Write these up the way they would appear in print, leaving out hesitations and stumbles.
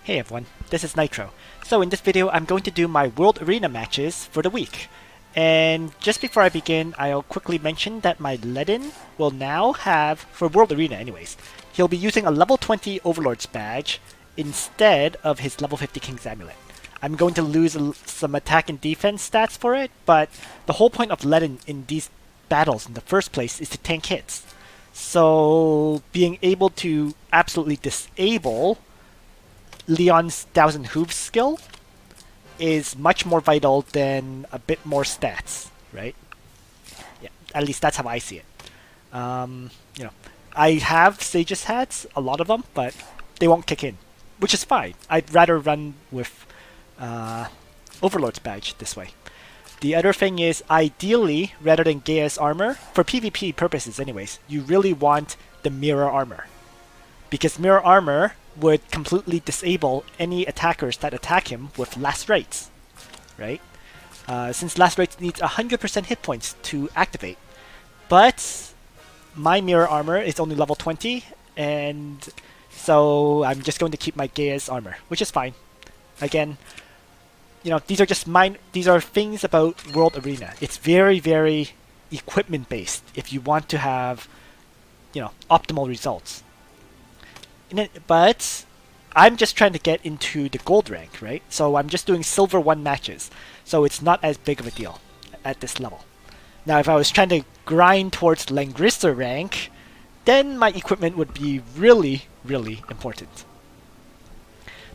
Hey everyone, this is Nitro. So in this video I'm going to do my World Arena matches for the week. And just before I begin, I'll quickly mention that my Ledin will now have, for World Arena anyways, he'll be using a level 20 Overlord's badge instead of his level 50 King's Amulet. I'm going to lose some attack and defense stats for it, but the whole point of Ledin in these battles in the first place is to tank hits. So being able to absolutely disable Leon's Thousand Hooves skill is much more vital than a bit more stats, right? Yeah, at least that's how I see it. You know, I have Sage's hats, a lot of them, but they won't kick in, which is fine. I'd rather run with Overlord's badge this way. The other thing is, ideally, rather than Gaia's armor, for PvP purposes anyways, you really want the mirror armor. Because mirror armor would completely disable any attackers that attack him with last rites, right? Since last rites needs 100% hit points to activate. But my mirror armor is only level 20, and so I'm just going to keep my Gaia's armor, which is fine. Again, you know, these are just these are things about World Arena. It's very, very equipment based if you want to have, you know, optimal results. But I'm just trying to get into the gold rank, right? So I'm just doing silver 1 matches. So it's not as big of a deal at this level. Now if I was trying to grind towards Langrisser rank, then my equipment would be really, really important.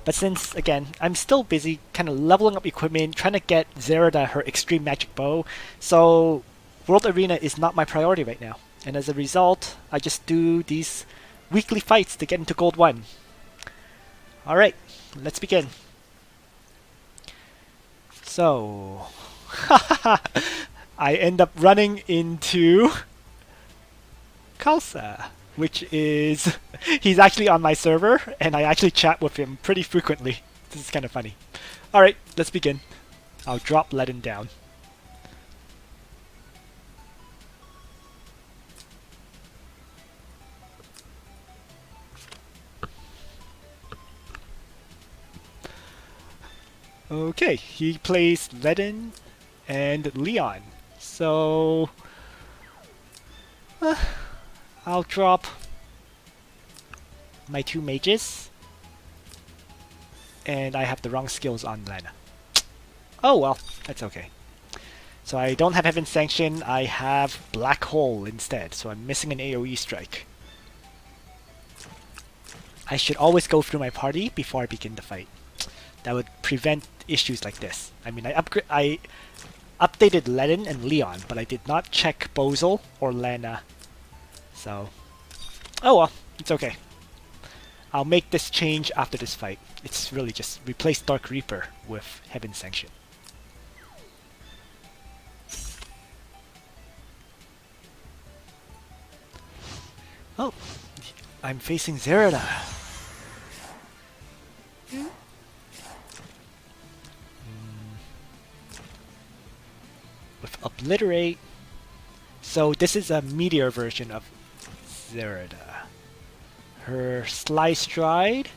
But since, again, I'm still busy kind of leveling up equipment, trying to get Zerida her extreme magic bow, so World Arena is not my priority right now. And as a result, I just do these weekly fights to get into Gold 1. Alright, let's begin. So, I end up running into Kalsa, which is, he's actually on my server, and I actually chat with him pretty frequently. This is kind of funny. Alright, let's begin. I'll drop Ledin down. Okay, he plays Ledin and Leon. So I'll drop my 2 mages, and I have the wrong skills on Lena. Oh well, that's okay. So I don't have Heaven Sanction, I have Black Hole instead, so I'm missing an AoE strike. I should always go through my party before I begin the fight. That would prevent issues like this. I mean, I updated Ledin and Leon, but I did not check Bozel or Lena. So, oh well, it's okay. I'll make this change after this fight. It's really just replace Dark Reaper with Heaven Sanction. Oh, I'm facing Zerida. With Obliterate. So this is a meteor version of Zerida. Her Sly Stride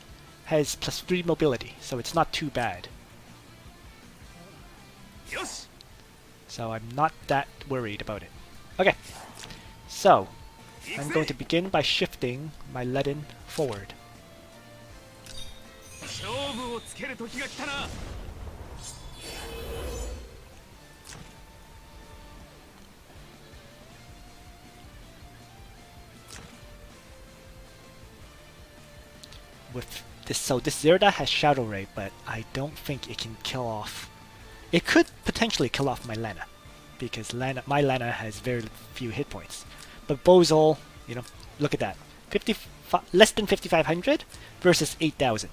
has +3 mobility, so it's not too bad. Yes. So I'm not that worried about it. Okay, so I'm going to begin by shifting my Ledin forward. With this, so this Zerida has Shadow Ray, but I don't think it can kill off. It could potentially kill off my Lena, because my Lena has very few hit points. But Bozel, you know, look at that, less than 5,500 versus 8,000.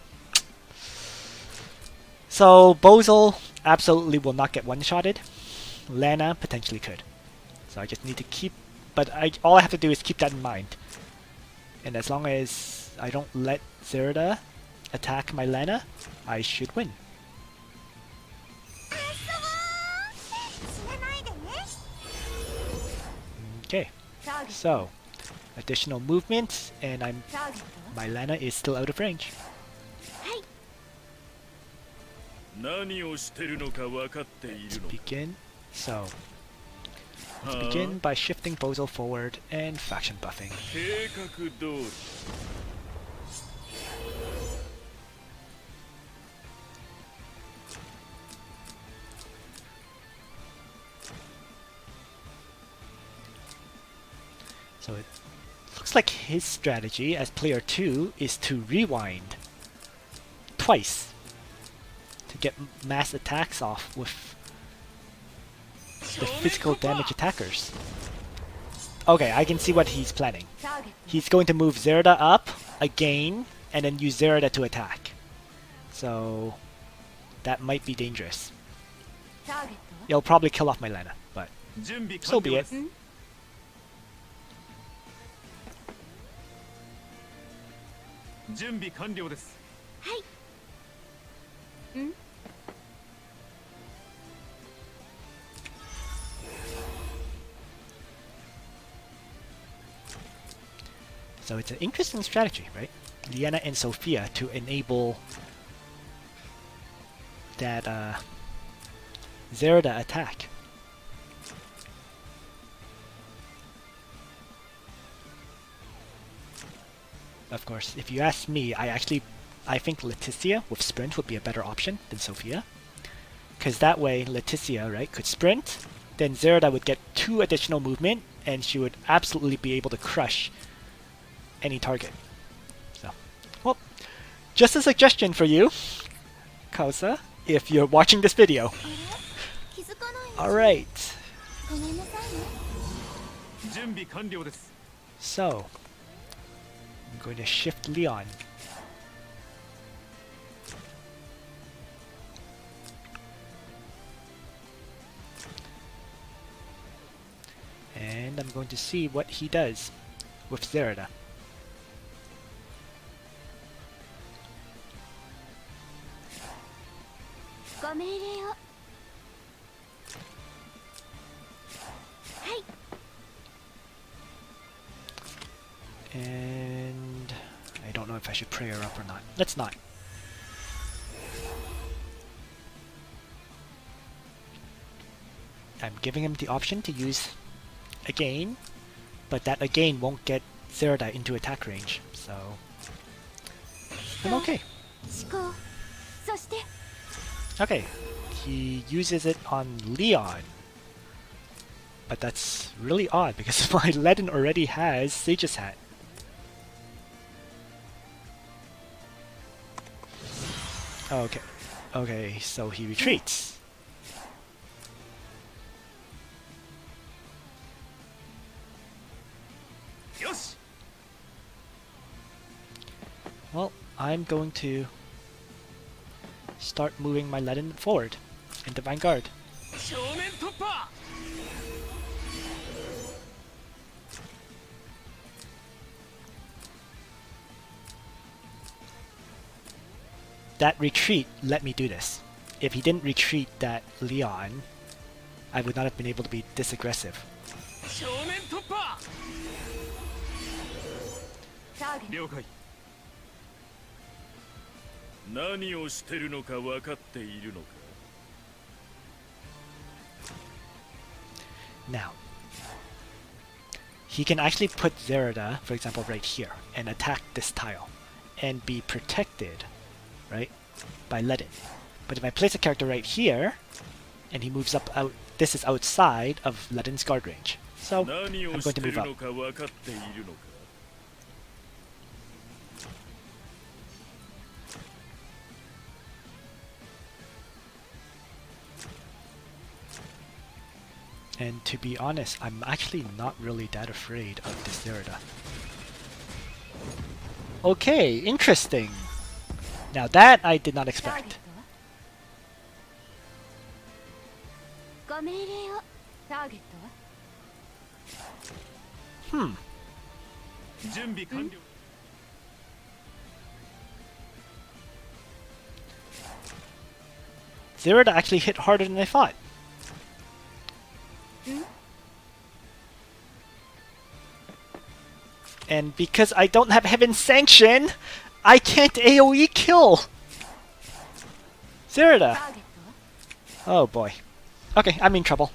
So Bozel absolutely will not get one-shotted. Lena potentially could. So I just need to keep, but all I have to do is keep that in mind. And as long as I don't let Zerida attack my Lena, I should win. Okay, so additional movement, and my Lena is still out of range. Begin. So, let's begin by shifting Bozo forward and faction buffing. So it looks like his strategy as player 2 is to rewind twice to get mass attacks off with the physical damage attackers. Okay, I can see what he's planning. He's going to move Zerida up again and then use Zerida to attack. So that might be dangerous. It'll probably kill off my Lena, but so be it. So it's an interesting strategy, right? Liana and Sophia to enable that Zerida attack. Of course, if you ask me, I think Leticia with sprint would be a better option than Sophia. Because that way, Leticia, right, could sprint, then Zerida would get 2 additional movement, and she would absolutely be able to crush any target. So, well, just a suggestion for you, Kausa, if you're watching this video. Alright. So, I'm going to shift Leon. And I'm going to see what he does with Zerida. And I don't know if I should pray her up or not. Let's not. I'm giving him the option to use again, but that again won't get Zerida into attack range, so I'm okay. Okay, he uses it on Leon, but that's really odd because my Ledin already has Sage's Hat. Okay, okay, so he retreats. Well, I'm going to start moving my Ledin forward into Vanguard. That retreat let me do this. If he didn't retreat that Leon, I would not have been able to be this aggressive. Now, he can actually put Zerida, for example, right here, and attack this tile, and be protected, right, by Ledin. But if I place a character right here, and he moves up out, this is outside of Ledin's guard range. So, I'm going to move up. And to be honest, I'm actually not really that afraid of this Zerida. Okay, interesting. Now that I did not expect. Zerida actually hit harder than I thought. And because I don't have Heaven's Sanction, I can't AoE kill! Zerida! Oh boy. Okay, I'm in trouble.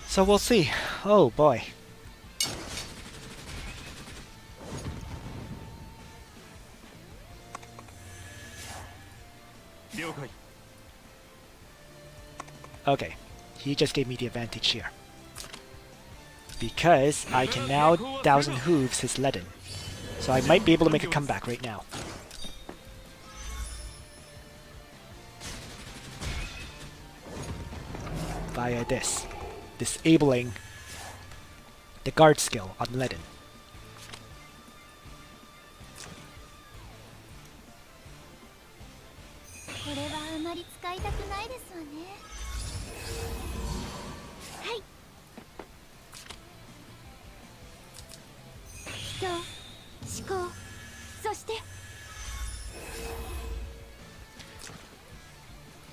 So we'll see. Oh boy. Okay, he just gave me the advantage here. Because I can now 1000 Hooves his Leaden. So I might be able to make a comeback right now. Via this. Disabling the guard skill on Leaden.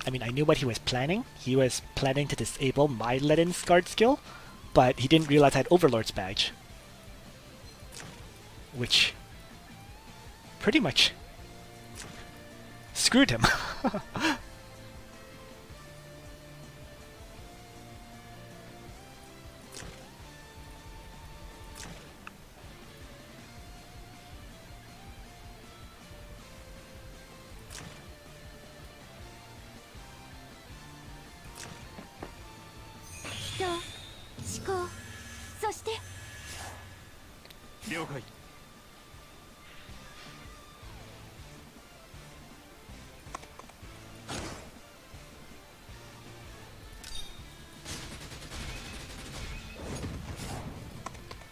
I mean, I knew what he was planning. He was planning to disable my Leaden's guard skill, but he didn't realize I had Overlord's badge. Which pretty much screwed him.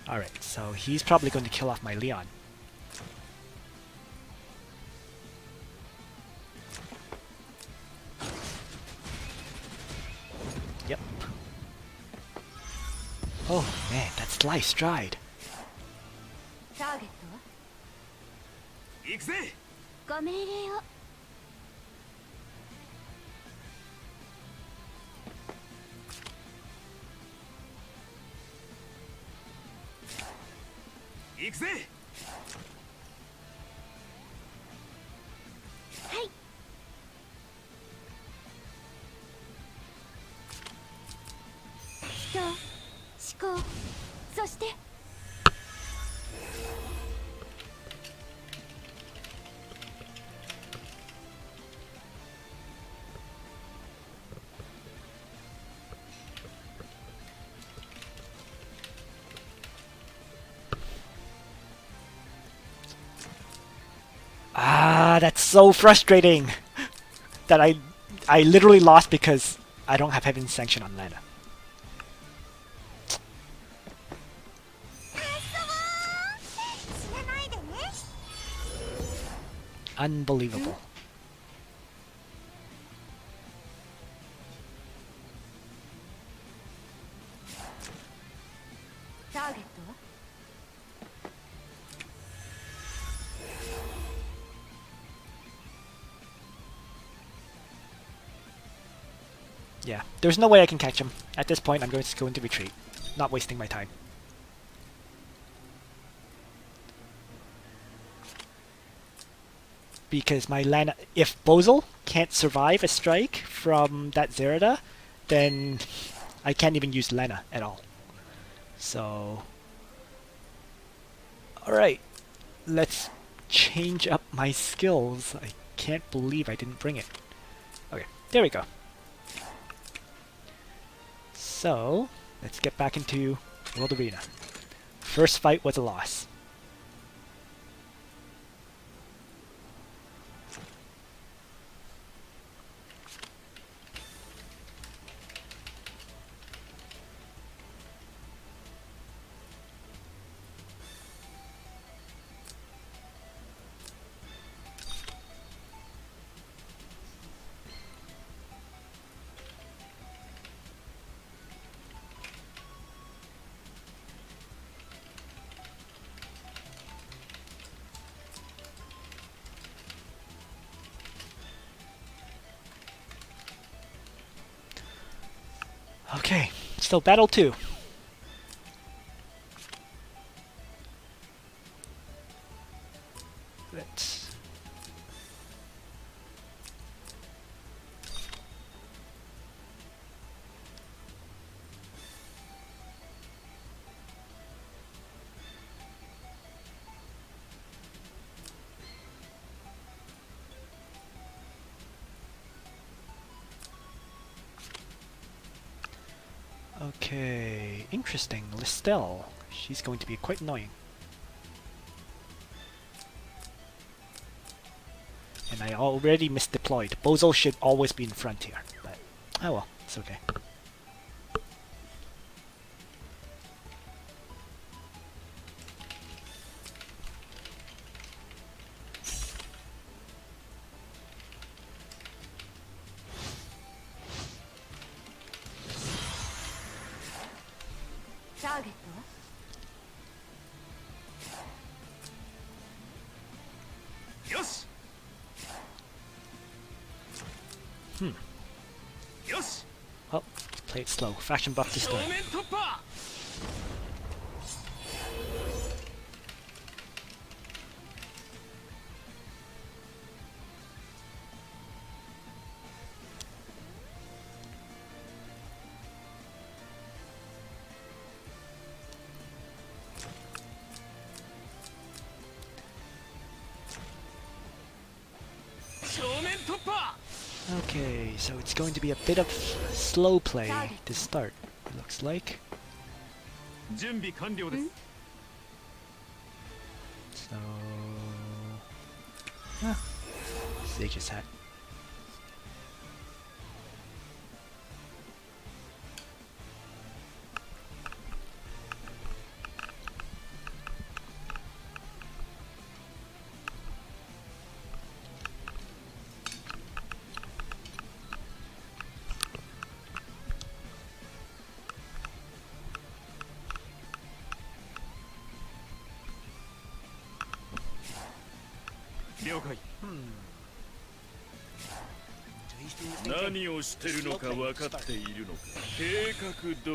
Alright, so he's probably going to kill off my Leon. Yep. Oh man, that slice dried. Ah, that's so frustrating! That I literally lost because I don't have Heaven's Sanction on Lana. Unbelievable. Yeah, there's no way I can catch him. At this point, I'm going to go into retreat. Not wasting my time. Because my Lana... If Bozel can't survive a strike from that Zerida, then I can't even use Lana at all. So... Alright, let's change up my skills. I can't believe I didn't bring it. Okay, there we go. So, let's get back into World Arena. First fight was a loss. Okay, so battle 2. Let's... Okay, interesting. Listel. She's going to be quite annoying. And I already misdeployed. Bozo should always be in front here. But, oh well, it's okay. Target. Yosh. Yosh. Well, let's play it slow. Faction buff to start. 正面突破 正面突破 Okay, so it's going to be a bit of slow play to start, it looks like. 準備完了です So... Huh. Sage's hat.了解 So he's thinking 何をしてるのか分かっているのか計画通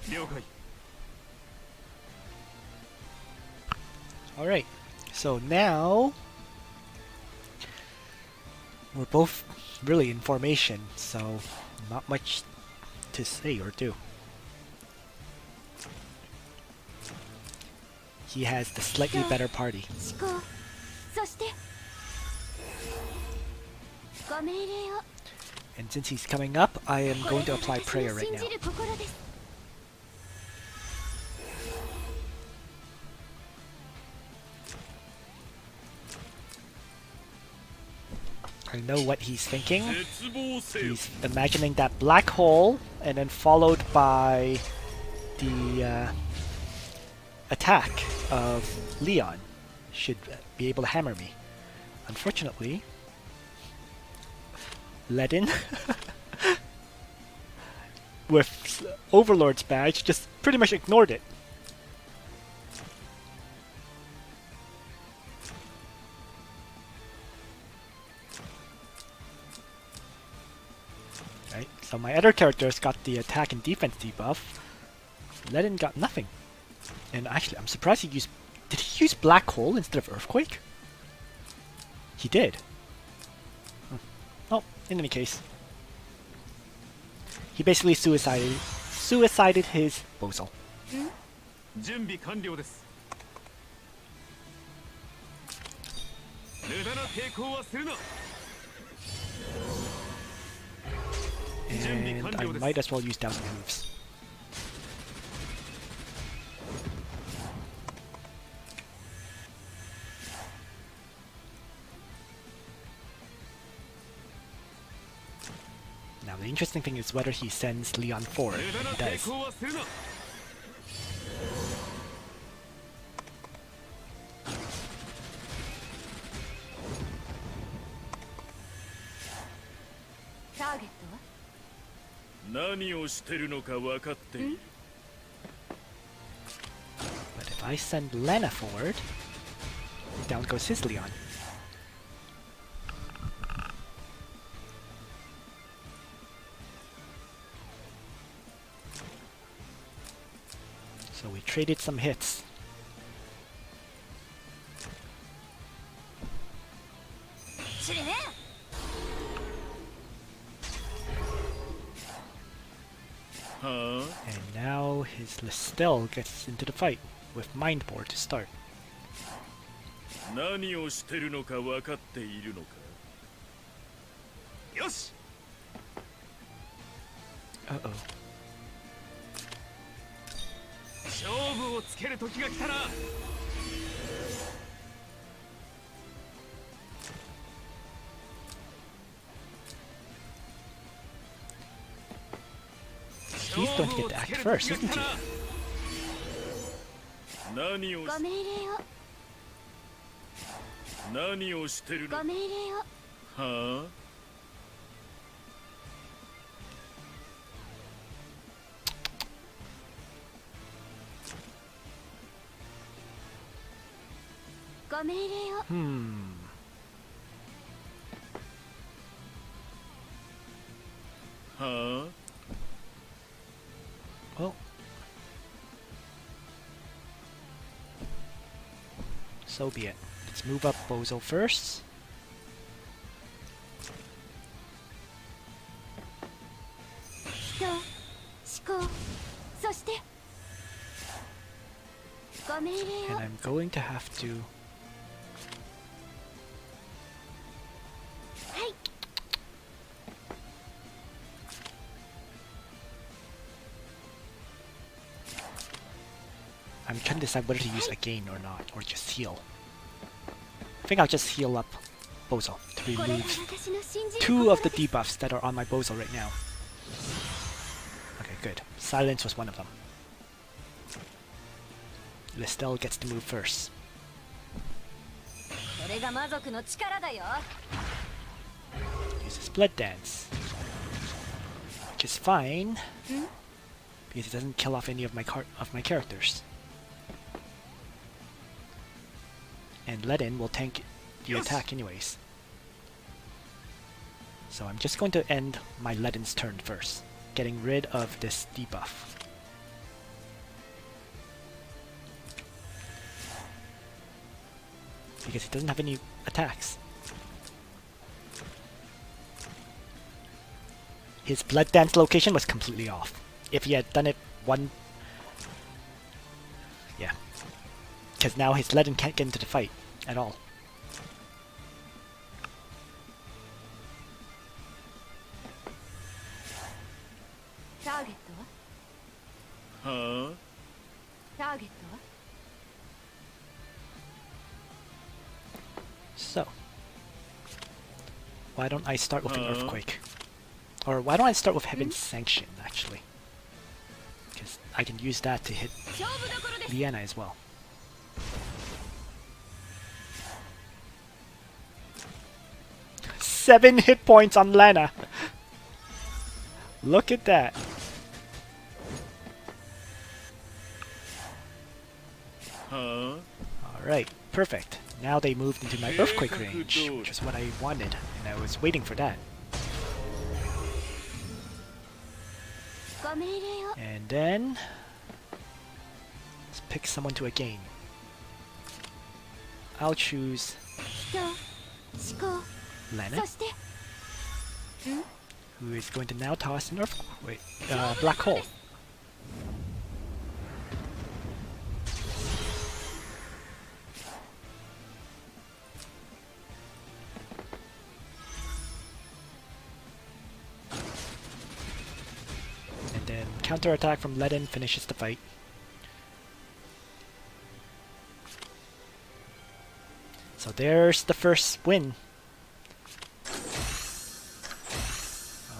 り 了解 Alright, so now we're both really in formation, so not much to say or do. He has the slightly better party. 思考。そして。ご命令を。 And since he's coming up, I am こ going れ to が apply 私 prayer の right 信 now. じる心です。 I know what he's thinking. 絶望せよ He's imagining that black hole, and then followed by the attack of Leon should be able to hammer me. Unfortunately, Ledin with Overlord's badge just pretty much ignored it. Right, so my other characters got the attack and defense debuff. Ledin got nothing. And actually, I'm surprised he used... Did he use Black Hole instead of Earthquake? He did. Oh, in any case. He basically suicided his Bozo. 準備完了です無駄な抵抗はするな And I might as well use Dousing Hooves. Now the interesting thing is whether he sends Leon forward. 無駄な He 抵 does. 抗はするな ターゲットは。何をしてるのか分かっている I send Lena forward, down goes his Leon. So we traded some hits. Huh? And now his Listel gets into the fight with Mindboard to start. 何をしてるのか分かっているのか。よし。Uh-oh. 勝負をつける時が来たな。He's going to get to act first, isn't he? 何をご命令を何をしてるの。ご命令をはあ。ご命令を はあ。 Well, so be it. Let's move up Bozo first. 人思考そしてご命令 And を I'm going to have to... はい I'm trying to decide whether to use Again or not, or just heal. I think I'll just heal up Bozo to これが remove 私の信じる two 心 of the です debuffs that are on my Bozo right now. Okay, good. Silence was one of them. Listel gets to move first. これが魔族の力だよ Uses Blood Dance. Which is fine. Because it doesn't kill off any of my characters. And Ledin will tank the attack anyways. So I'm just going to end my Ledin's turn first, getting rid of this debuff. Because he doesn't have any attacks. His Blood Dance location was completely off. If he had done it one... Yeah. Because now his Ledin can't get into the fight at all. Target ははあ。ターゲットは So, why don't I start with an Earthquake? Or why don't I start with Heaven's Sanction, actually? Because I can use that to hit 勝負どころです Liana as well. Seven hit points on Lana! Look at that! Huh? Alright, perfect. Now they moved into my Earthquake range, which is what I wanted, and I was waiting for that. ご命令を And then... let's pick someone to a game. I'll choose 人思考 Lena, そして who is going to now toss an Earthquake, Black Hole. And then counterattack from Ledin finishes the fight. So there's the first win.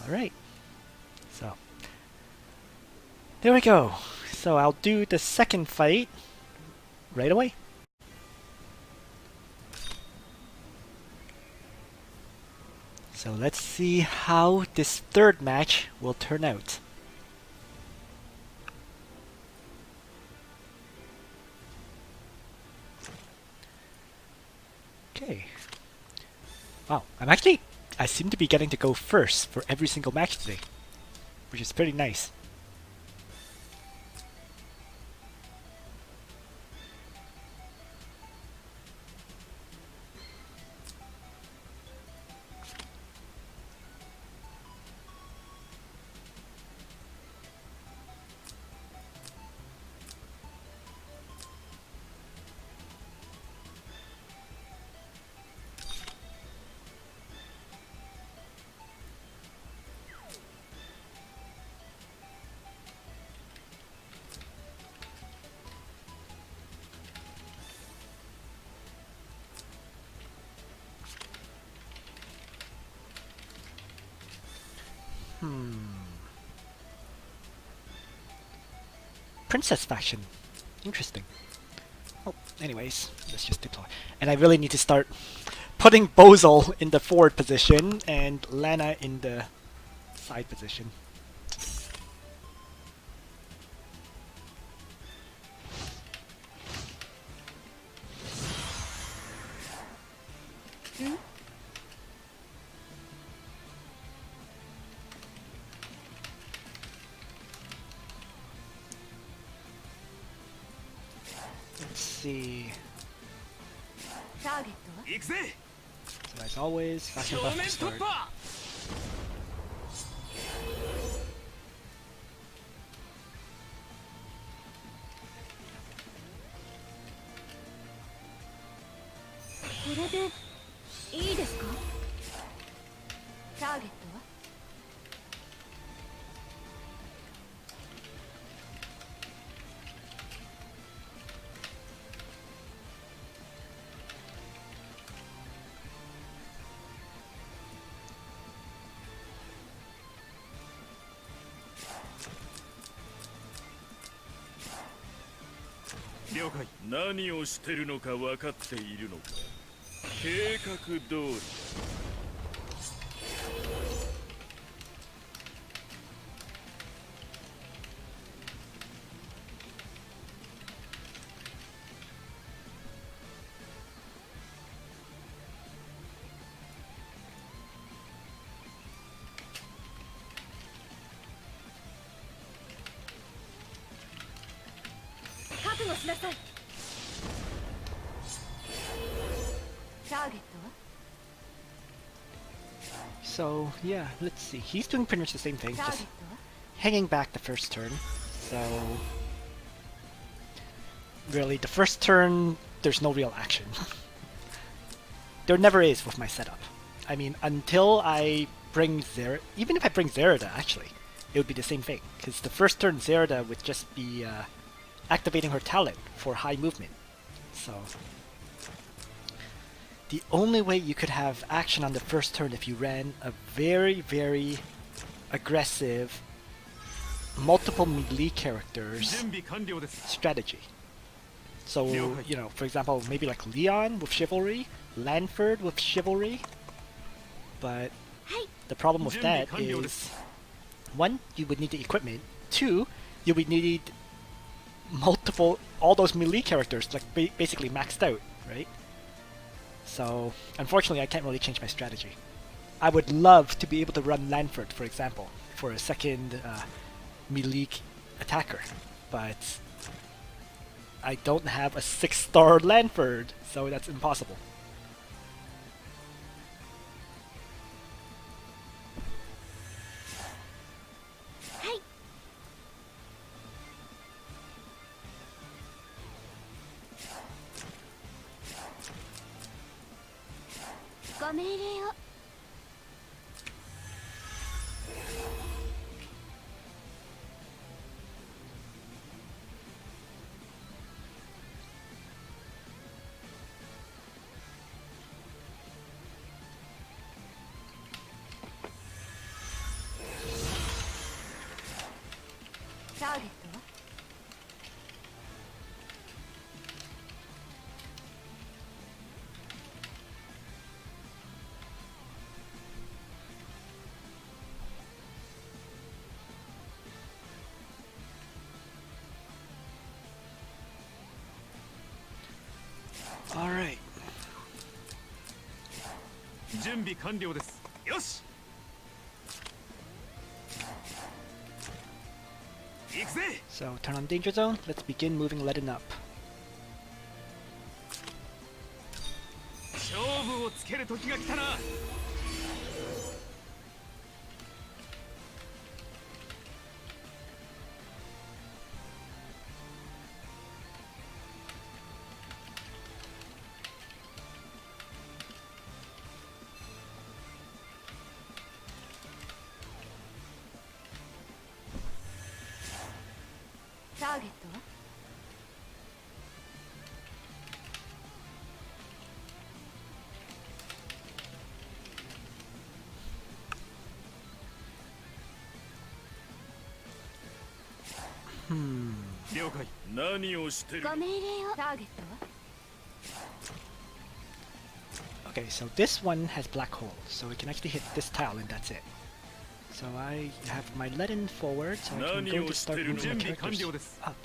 Alright. So there we go. So I'll do the second fight right away. So let's see how this third match will turn out. Okay. Wow, I seem to be getting to go first for every single match today, which is pretty nice. Princess faction. Interesting. Oh, anyways, let's just deploy. And I really need to start putting Bozel in the forward position and Lana in the side position. Let's see. ターゲットは行くぜ So as always, faction 正 buff 面 to 突 start. 破 これでいいですか？ターゲットは了解何をしてるのか分かっているのか計画通り覚悟しなさい。ターゲットは So yeah, let's see. He's doing pretty much the same thing, ターゲッ just トは hanging back the first turn. So really, the first turn, there's no real action. There never is with my setup. I mean, until I bring Zerida, even if I bring Zerida, actually, it would be the same thing. Because the first turn Zerida would just be activating her talent for high movement. So the only way you could have action on the first turn if you ran a very, very aggressive multiple melee characters 準備完了です strategy. So, you know, for example, maybe like Leon with Chivalry, Lanford with Chivalry. But the problem with that is, one, you would need the equipment. Two, you would need all those melee characters, like basically maxed out, right? So, unfortunately, I can't really change my strategy. I would love to be able to run Lanford, for example, for a second melee attacker, but I don't have a 6-star Lanford, so that's impossible. Hey. ご命令を ターゲットは Alright. 準備完了です。よし。行くぜ。 So turn on danger zone. Let's begin moving Ledin up. 勝負をつける時が来たな。ターゲットは了解。何をしてる。ご命令を。ターゲットは Okay, so this one has black hole, so we can actually hit this tile and that's it. So I have my Ledin forward, so I can go to start moving my characters up.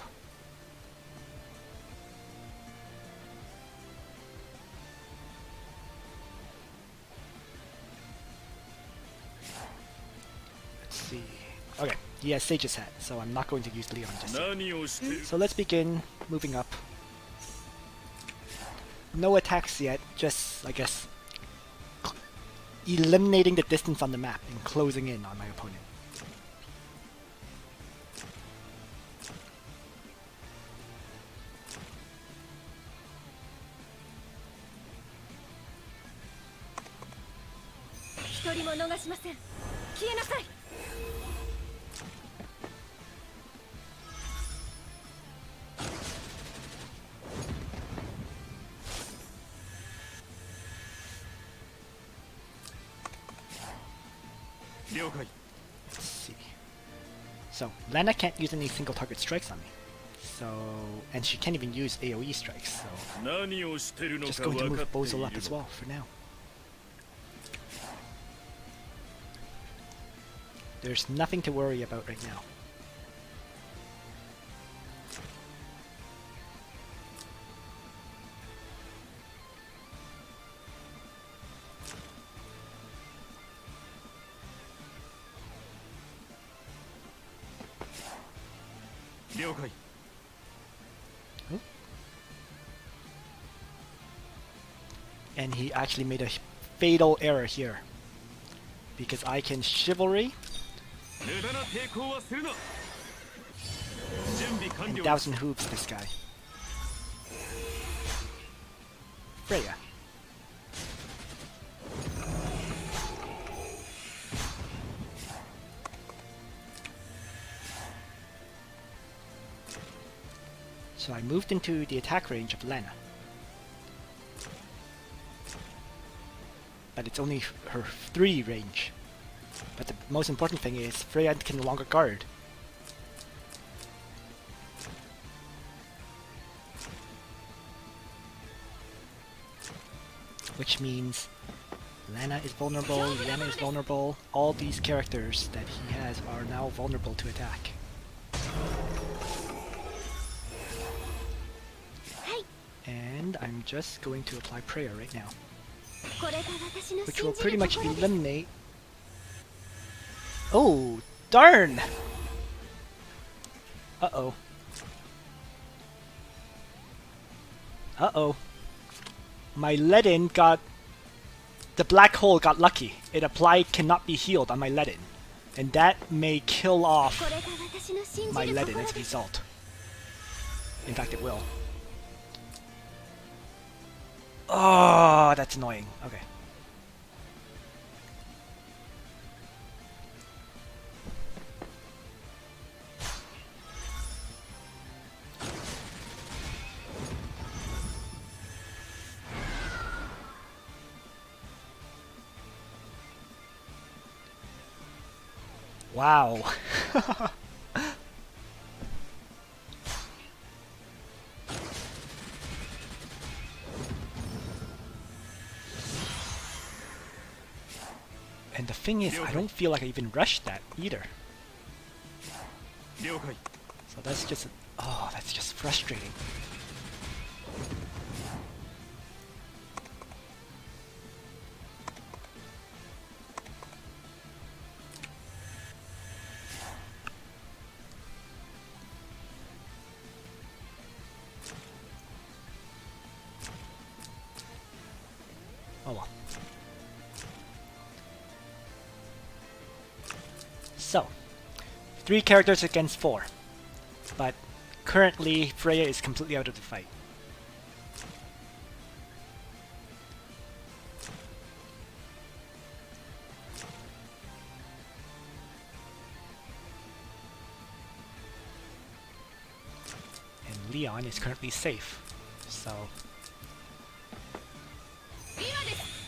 Let's see. Okay, he has Sage's Hat, so I'm not going to use Leon just yet. 何をしてる。 So let's begin moving up. No attacks yet, just, I guess, eliminating the distance on the map and closing in on my opponent. Let's see. So, Lana can't use any single target strikes on me. So, and she can't even use AoE strikes, so 何をしてるの just か going to 分 move かってい Bozo る up as の well for now. There's nothing to worry about right now. And he actually made a fatal error here. Because I can chivalry 無駄な抵抗はするな。準備完 and 了。 thousand hooves this guy. Freya. So I moved into the attack range of Lana. But it's only her 3 range. But the most important thing is Freya can no longer guard. Which means Lana is vulnerable, Liana is vulnerable, all these characters that he has are now vulnerable to attack. And I'm just going to apply prayer right now. Which will pretty much eliminate... Oh, darn! Uh-oh. Uh-oh. My Ledin got... The black hole got lucky. It applied cannot be healed on my Ledin. And that may kill off my Ledin as a result. In fact, it will. Oh, that's annoying. Okay. Wow. And the thing is, I don't feel like I even rushed that either. So that's just... Oh, that's just frustrating. So, 3 characters against 4. But currently, Freya is completely out of the fight. And Leon is currently safe. So, 今です。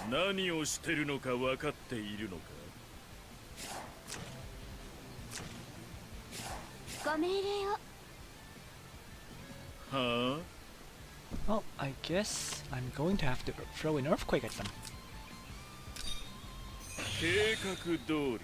何をしてるのか分かっているのか。ご命令を。は well, I guess I'm going to have to throw an earthquake at them. あ、計画通り。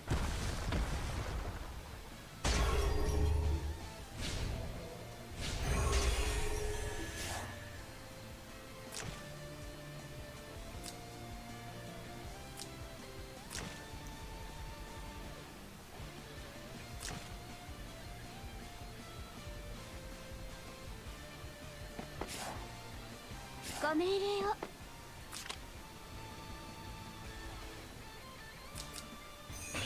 ご命令を。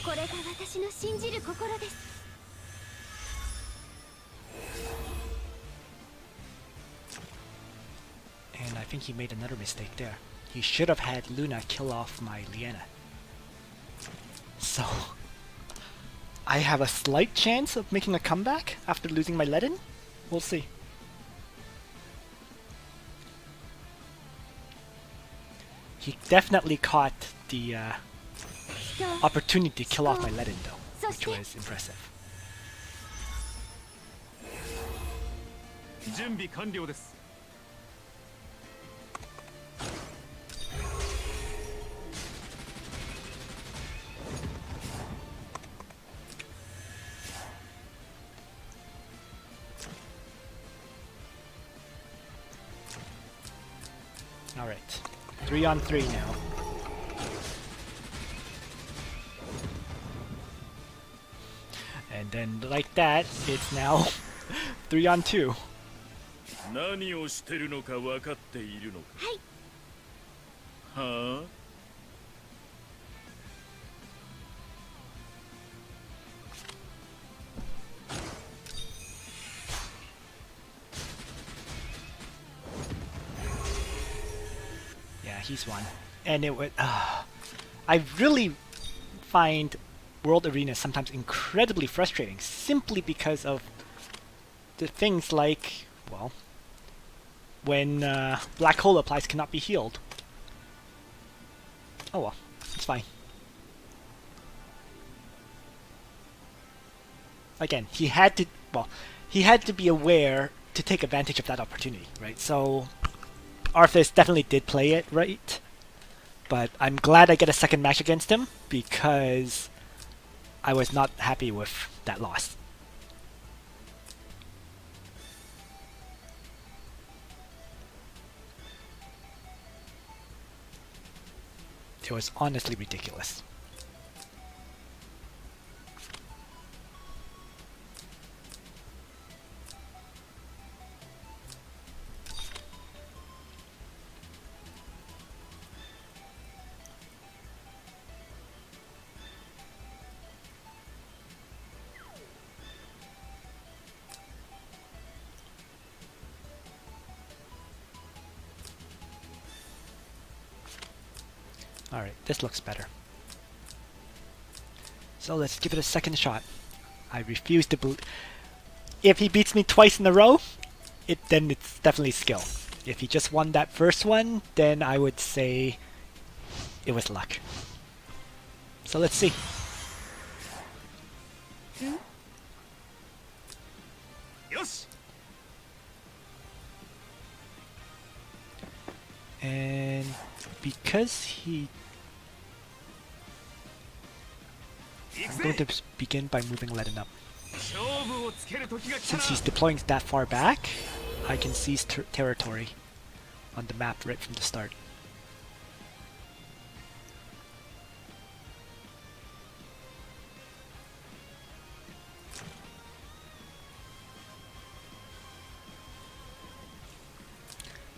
これが私の信じる心です。And I think he made another mistake there. He should have had Luna kill off my Liana. So, I have a slight chance of making a comeback after losing my Ledin? We'll see. He definitely caught the opportunity to kill off my Ledin though, which was impressive. 準備完了です。Alright. 3 on 3 now. And then like that, it's now 3 on 2. 何をしてるのか分かっているのか。は Yeah, he's won. And it would. I really find World Arena sometimes incredibly frustrating simply because of the things like, well, when Black Hole applies cannot be healed. Oh well, it's fine. Again, he had to be aware to take advantage of that opportunity, right? So Arthas definitely did play it right, but I'm glad I get a second match against him because I was not happy with that loss. It was honestly ridiculous. Alright, this looks better. So let's give it a second shot. I refuse to believe... If he beats me twice in a row, then it's definitely skill. If he just won that first one, then I would say it was luck. So let's see. Yosh! And because I'm going to begin by moving Ledin up. Since he's deploying that far back, I can seize territory on the map right from the start.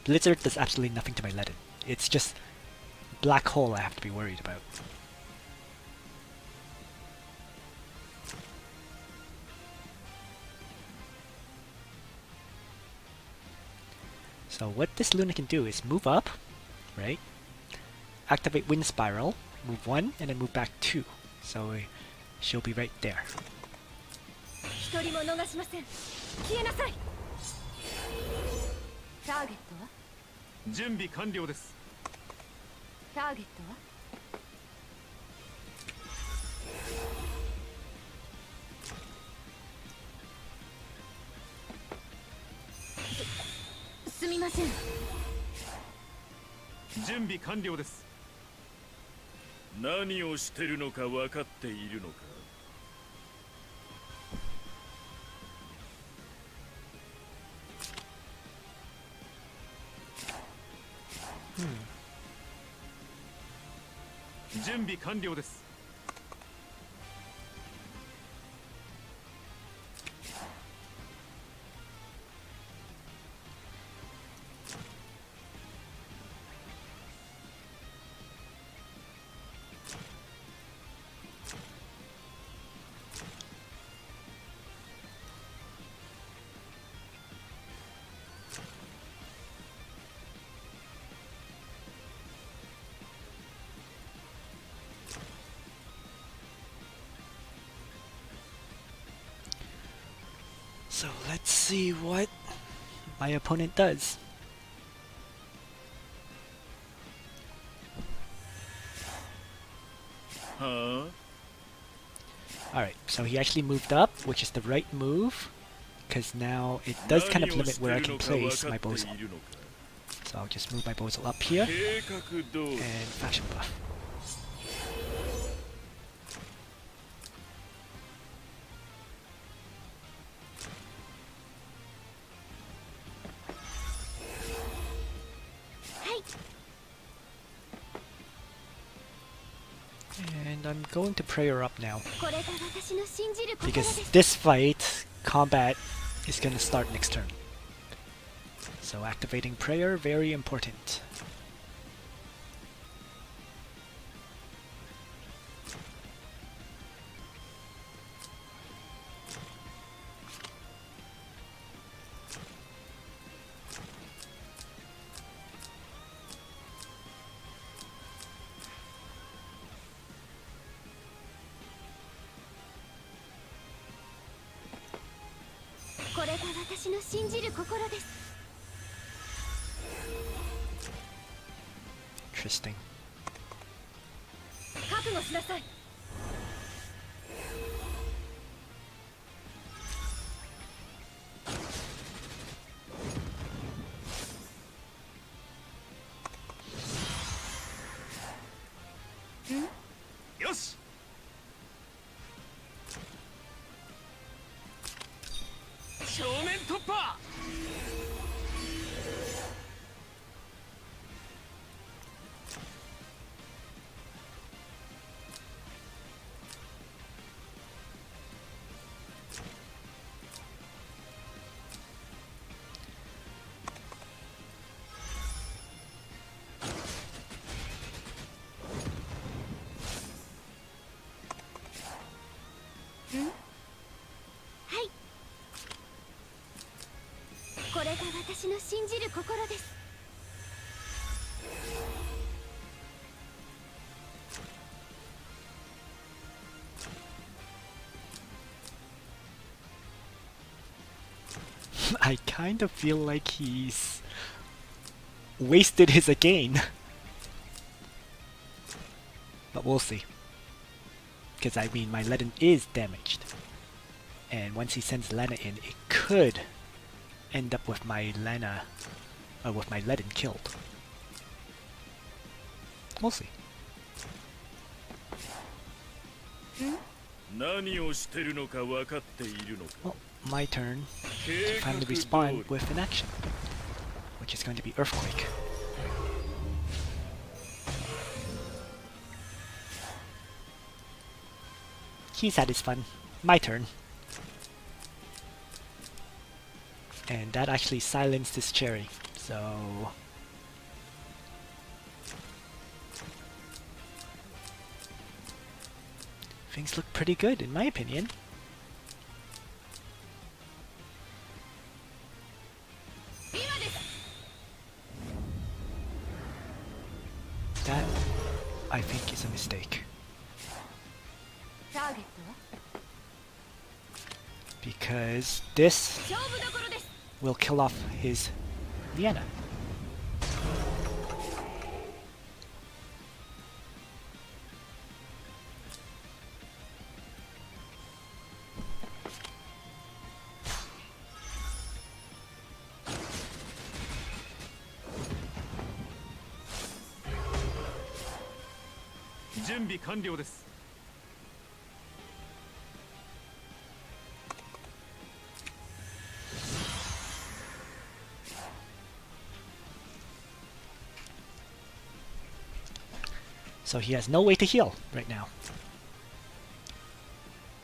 Blizzard does absolutely nothing to my Ledin. It's just black hole I have to be worried about. So what this Luna can do is move up, right? Activate Wind Spiral, move 1, and then move back 2. So she'll be right there. 一人も逃しません。消えなさい。ターゲットは？準備完了です。ターゲットは？すみません。準備完了です。何をしてるのか分かっているのか。準備完了です。So let's see what my opponent does. Huh? Alright, so he actually moved up, which is the right move, because now it does kind of limit where I can place my Bozal. So I'll just move my Bozal up here, and Fashion Buff. And I'm going to pray her up now, これが私の信じる心で because す。 this fight, combat, is going to start next turn. So activating prayer, very important.これが私の信じる心です。 Interesting. 覚悟しなさい。よし。正面突破。はい。これが私の信じる心です。 I kind of feel like he's wasted his again. But we'll see. Because I mean, my Ledin is damaged. And once he sends Lena in, it could end up with my Lena, with my Ledin killed. We'll see. 何をしてるのか分かっているのか。 Well, my turn to finally respond with an action, which is going to be Earthquake. He's had his fun. My turn. And that actually silenced his cherry, so Things look pretty good, in my opinion. That, I think, is a mistake. Because this will kill off his Vienna. So he has no way to heal right now.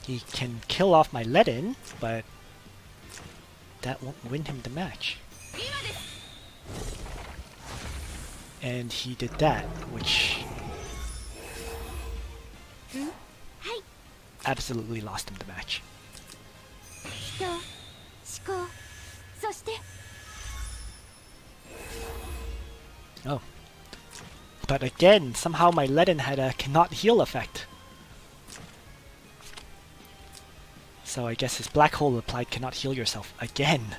He can kill off my Ledin, but that won't win him the match. And he did that, which absolutely lost him the match. Oh. But again, somehow my Ledin had a cannot heal effect. So I guess his black hole applied cannot heal yourself again.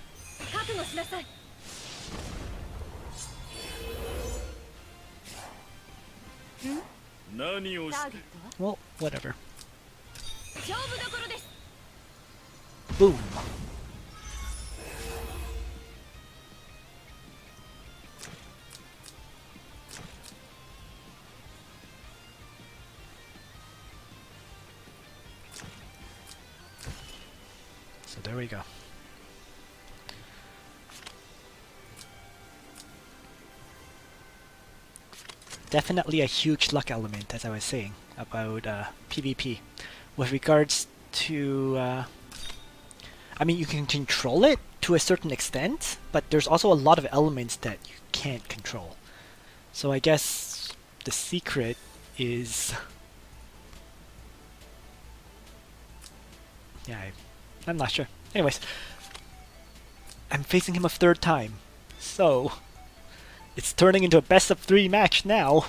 Well, whatever. Boom. So there we go. Definitely a huge luck element, as I was saying, about PvP. With regards to... I mean, you can control it to a certain extent, but there's also a lot of elements that you can't control. So I guess the secret is... Yeah, I'm not sure. Anyways, I'm facing him a third time, so it's turning into a best of 3 match now.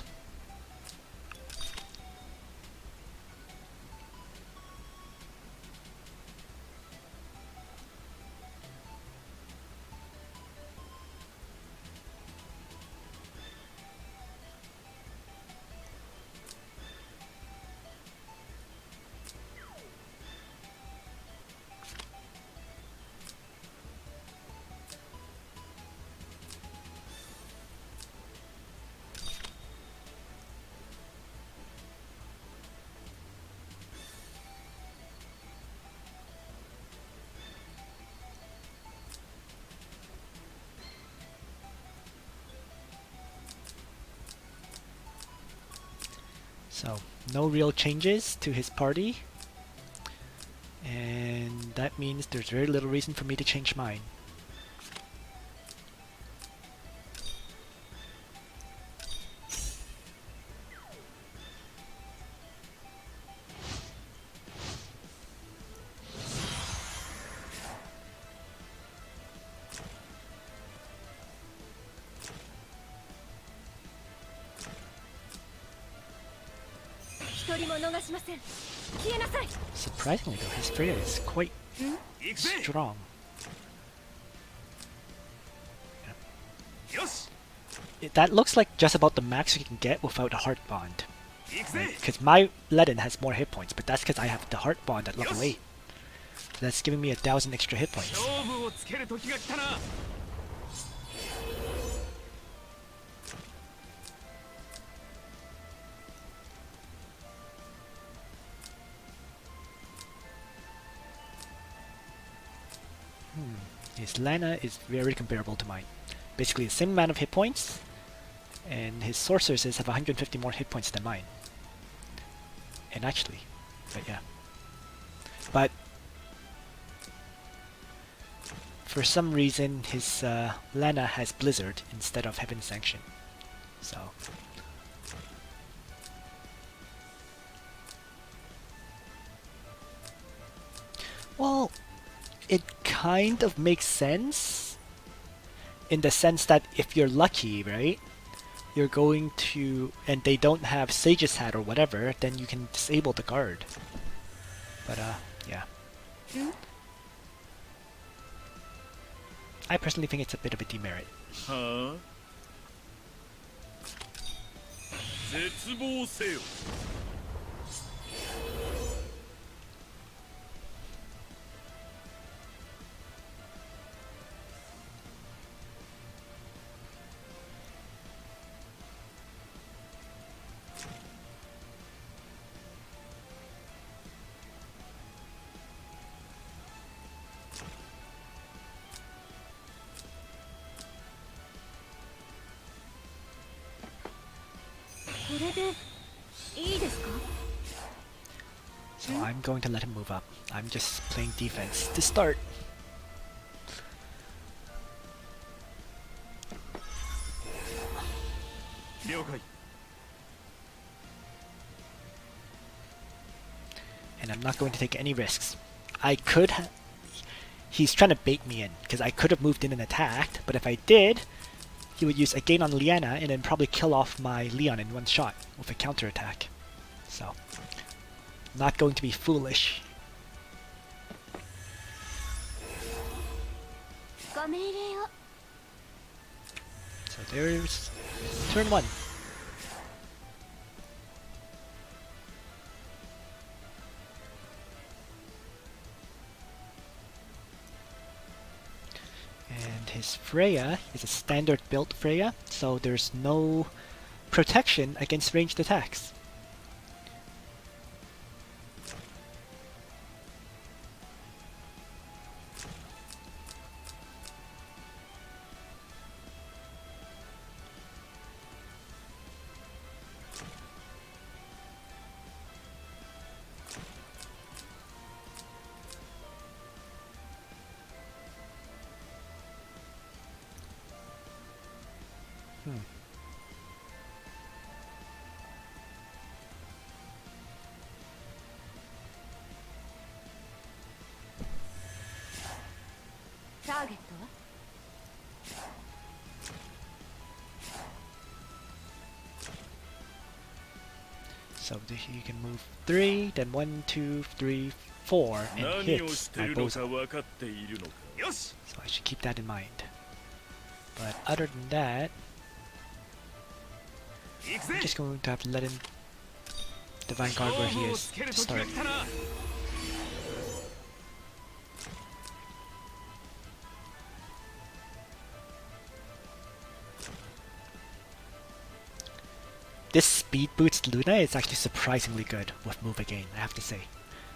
So, no real changes to his party. And that means there's very little reason for me to change mine. Surprisingly though, his Freya is quite strong. That looks like just about the max you can get without a heart bond. Because my Ledin has more hit points, but that's because I have the heart bond at level 8. So that's giving me 1,000 extra hit points. His Lana is very comparable to mine. Basically the same amount of hit points, and his sorceresses have 150 more hit points than mine. And actually, but yeah. But for some reason his Lana has Blizzard instead of Heaven Sanction. So kind of makes sense in the sense that if you're lucky, right, you're going to, and they don't have Sage's Hat or whatever, then you can disable the guard. But yeah. I personally think it's a bit of a demerit. Huh? 絶望せよ これでいいですか？ So I'm going to let him move up. I'm just playing defense to start. And I'm not going to take any risks. I could he's trying to bait me in, because I could have moved in and attacked, but if I did, he would use a gain on Liana and then probably kill off my Leon in one shot with a counterattack. So, not going to be foolish. ご命令を。 So there's turn 1. And his Freya is a standard built Freya, so there's no protection against ranged attacks. Hmm. Target は So he can move 3, then 1, 2, 3, 4, and 何を hits して my るの bozo. か分かっているのか So I should keep that in mind. But other than that, I'm just going to have to let him Divine Guard where he is to start. This speed boots Luna is actually surprisingly good with move again, I have to say.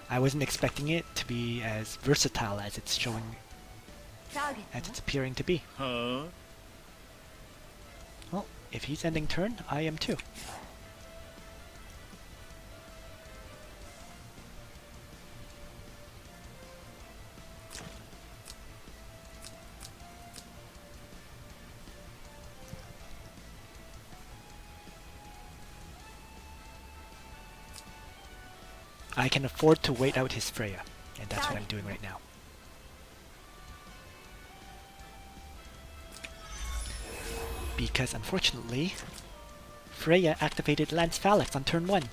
I wasn't expecting it to be as versatile as it's showing, as it's appearing to be. Huh? Well, if he's ending turn, I am too. I can afford to wait out his Freya, and that's what I'm doing right now. Because unfortunately, Freya activated Lance Phalanx on turn 1.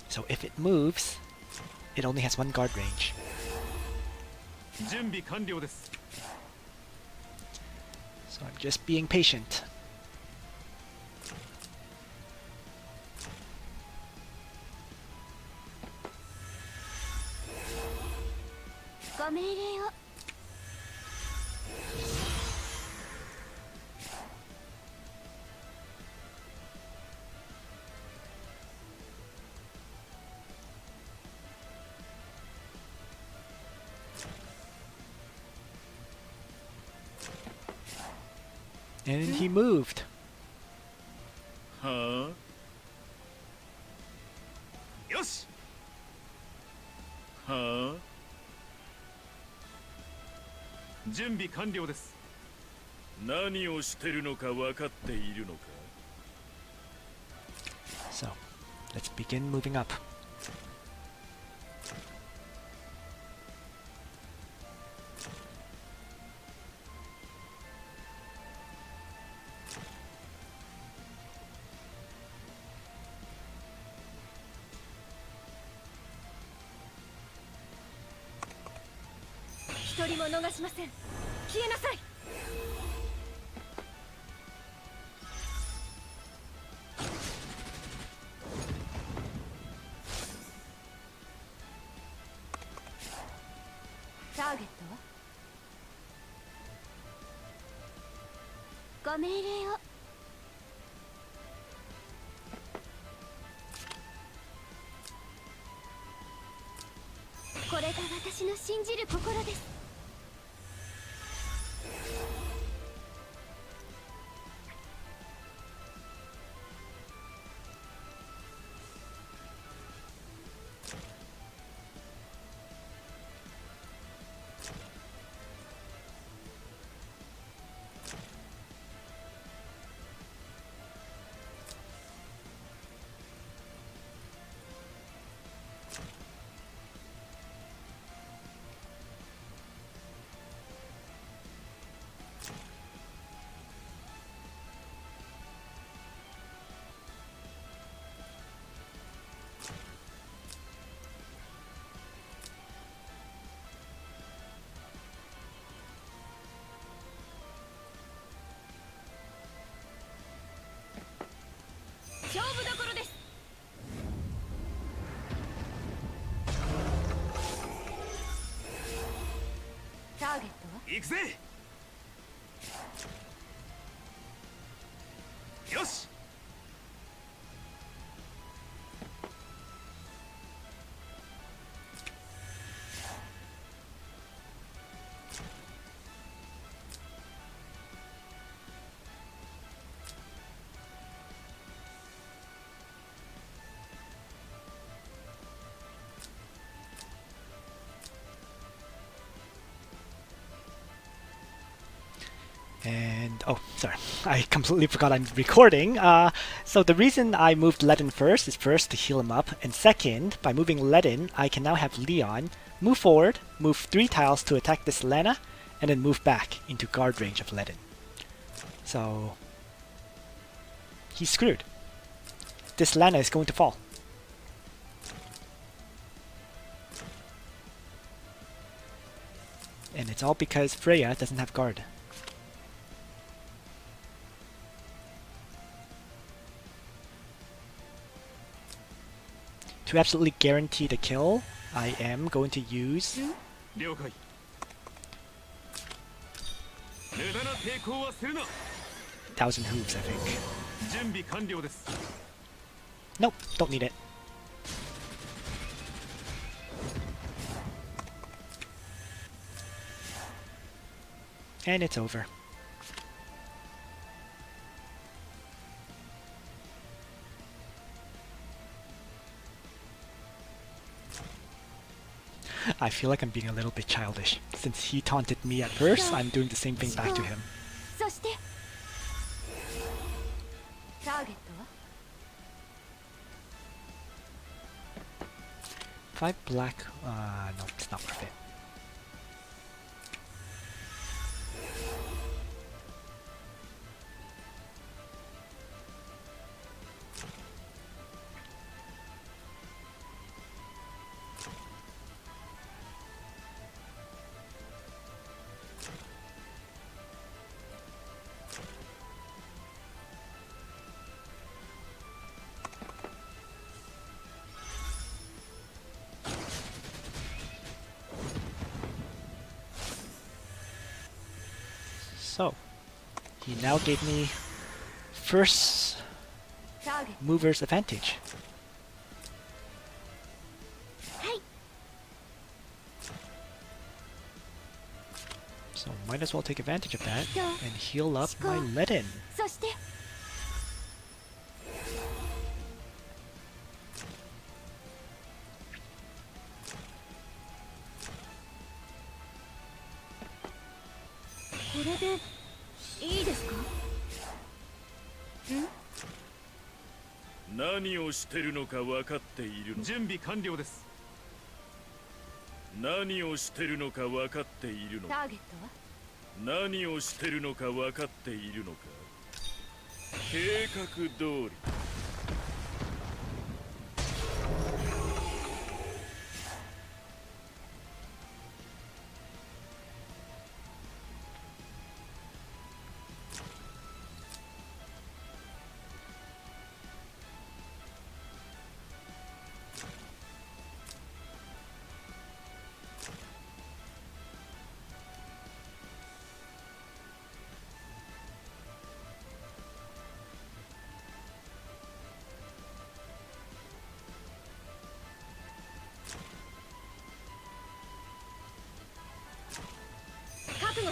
So if it moves, it only has 1 guard range. 準備完了です So I'm just being patient. And he moved. Huh? よし Huh? 準備完了です何をしてるのか分かっているのか So, let's begin moving up. りも逃しません。消えなさい。ターゲットはご命令を。これが私の信じる心です。勝負どころです。ターゲットは行くぜ。よし。And, oh, sorry, I completely forgot I'm recording. So the reason I moved Ledin first is first to heal him up, and second, by moving Ledin, I can now have Leon move forward, move 3 tiles to attack this Lana, and then move back into guard range of Ledin. So, he's screwed. This Lana is going to fall. And it's all because Freya doesn't have guard. To absolutely guarantee the kill, I am going to use 了解。無駄な抵抗はするな。Thousand Hooves, I think. 準備完了です。Nope, don't need it. And it's over. I feel like I'm being a little bit childish. Since he taunted me at first, I'm doing the same thing back to him. そしてターゲットは 5 black, no, it's not worth it. So, he now gave me first ターゲッ mover's advantage. トはい So might as well take advantage of that Yeah. and heal up my Score. Ledin. そしてこれでいいですか？何をしてるのか分かっているの。準備完了です。何をしてるのか分かっているの。ターゲットは何をしてるのか分かっているのか。計画通り。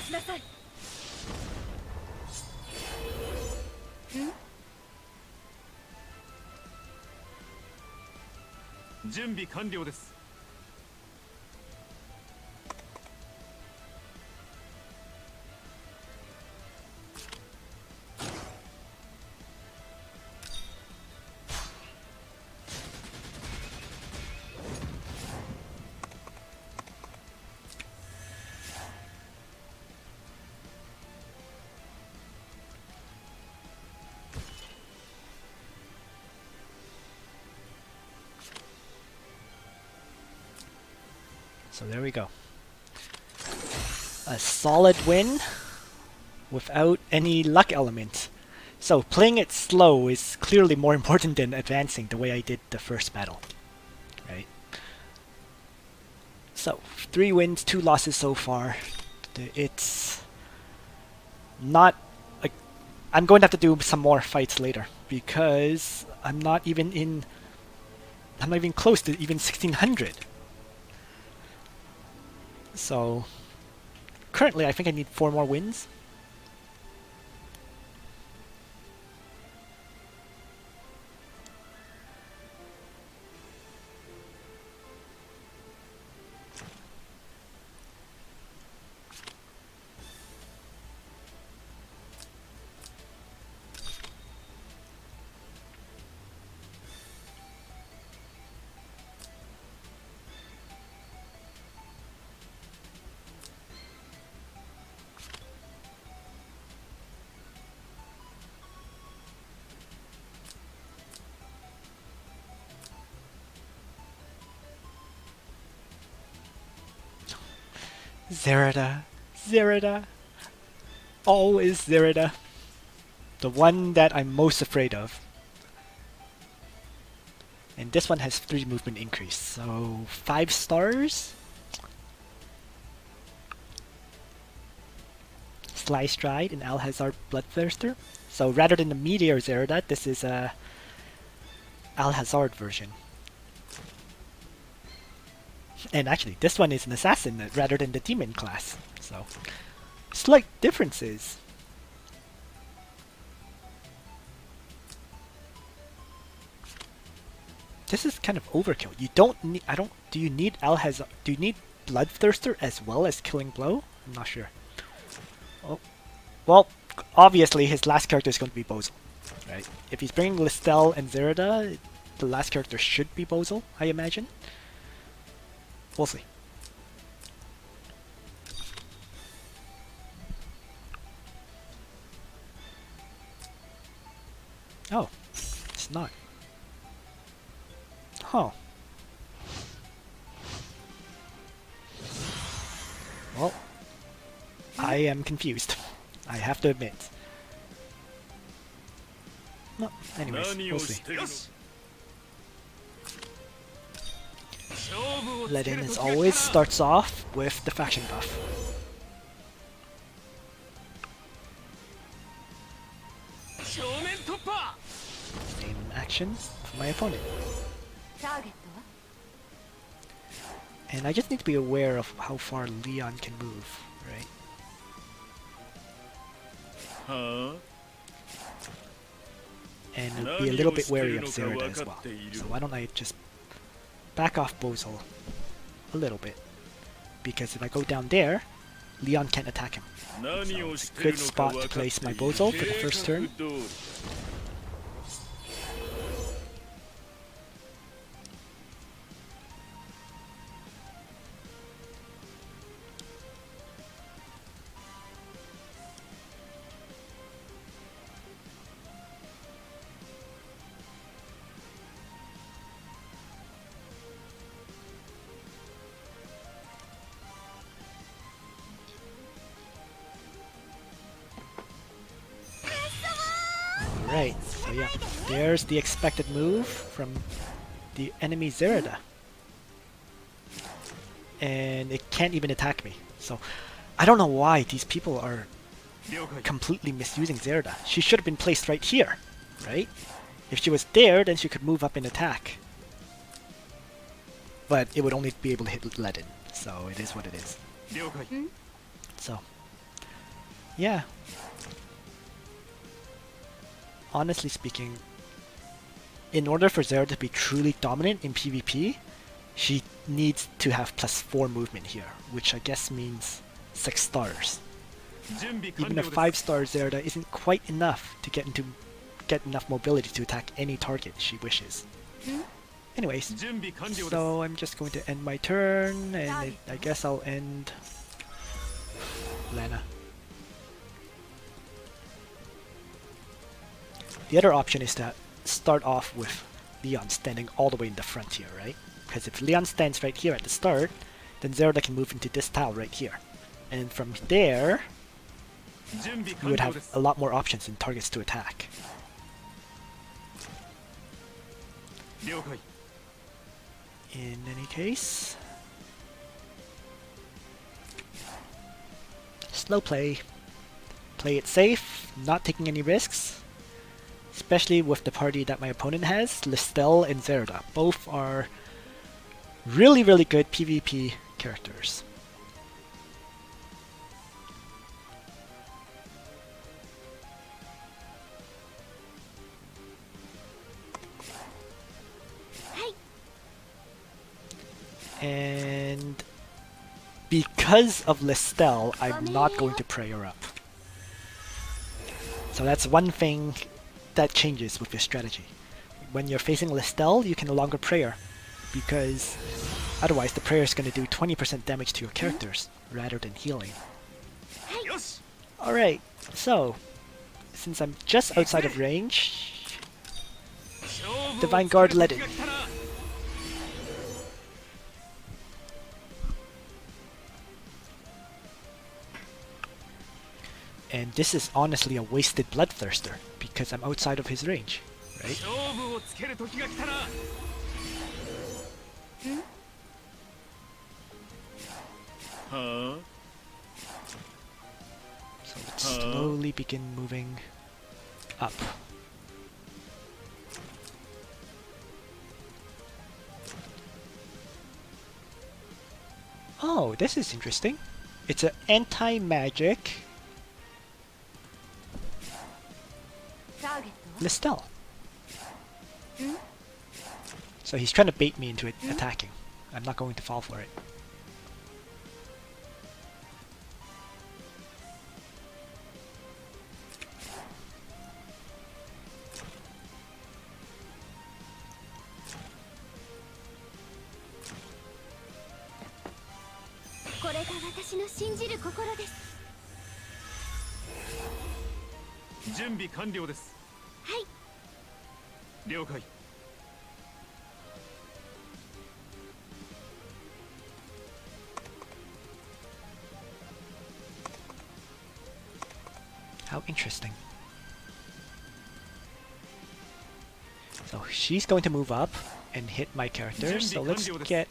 しなさい。準備完了です。So there we go. A solid win without any luck element. So playing it slow is clearly more important than advancing the way I did the first battle. Right? So 3 wins, 2 losses so far. It's not like I'm going to have to do some more fights later because I'm not even close to even 1600. So currently I think I need 4 more wins. Zerida, Zerida, always Zerida. The one that I'm most afraid of. And this one has 3 movement increase, so 5 stars? Sly Stride and Alhazard Bloodthirster. So rather than the Meteor Zerida, this is a Alhazard version. And actually, this one is an assassin rather than the demon class. So, slight differences. This is kind of overkill. You don't need. Do you need Alhazard? Do you need Bloodthirster as well as Killing Blow? I'm not sure. Oh, well, obviously his last character is going to be Bozel, right? If he's bringing Listel and Zerida, the last character should be Bozel, I imagine. We'll see. Oh, it's not. Huh. Well, I am confused. I have to admit. No, anyways, we'll see. Ledin, as always, starts off with the faction buff. Same action for my opponent. And I just need to be aware of how far Leon can move, right? And be a little bit wary of Zerida as well. So why don't I just back off Bozel a little bit, because if I go down there, Leon can't attack him. So it's a good spot to place my Bozel for the first turn. Right, so yeah, there's the expected move from the enemy Zerida. And it can't even attack me. So, I don't know why these people are completely misusing Zerida. She should have been placed right here, right? If she was there, then she could move up and attack. But it would only be able to hit Ledin, so it is what it is. So, Yeah. Honestly speaking, in order for Zerida to be truly dominant in PvP, she needs to have +4 movement here, which I guess means 6 stars. Even a 5-star Zerida isn't quite enough to get enough mobility to attack any target she wishes. Anyways, so I'm just going to end my turn, and I guess I'll end Lana. The other option is to start off with Leon standing all the way in the front here, right? Because if Leon stands right here at the start, then Zerida can move into this tile right here. And from there, you would have a lot more options and targets to attack. In any case, slow play. Play it safe, not taking any risks. Especially with the party that my opponent has, Listel and Zerida. Both are really good PvP characters. And because of Listel, I'm not going to pray her up. So that's one thing that changes with your strategy. When you're facing Listel, you can no longer pray her, because otherwise the prayer is going to do 20% damage to your characters rather than healing. Alright, so since I'm just outside of range, Divine Guard let in. And this is honestly a wasted Bloodthirster, because I'm outside of his range, right? So let's slowly begin moving up. Oh, this is interesting. It's an anti-magic Listel. So he's trying to bait me into it attacking. I'm not going to fall for it. How interesting. So she's going to move up and hit my character, so let's get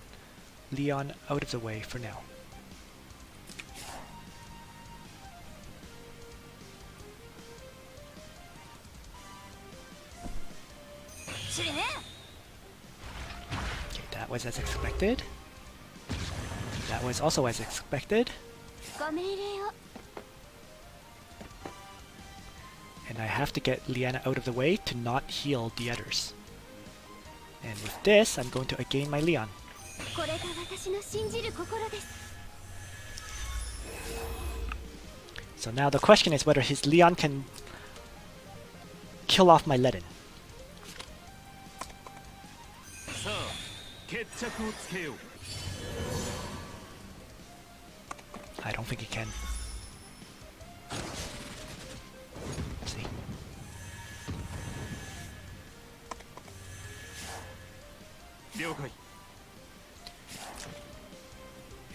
Leon out of the way for now. Okay, that was as expected. That was also as expected. And I have to get Liana out of the way to not heal the others. And with this, I'm going to gain my Leon. So now the question is whether his Leon can kill off my Ledin. I don't think he can. Let's see.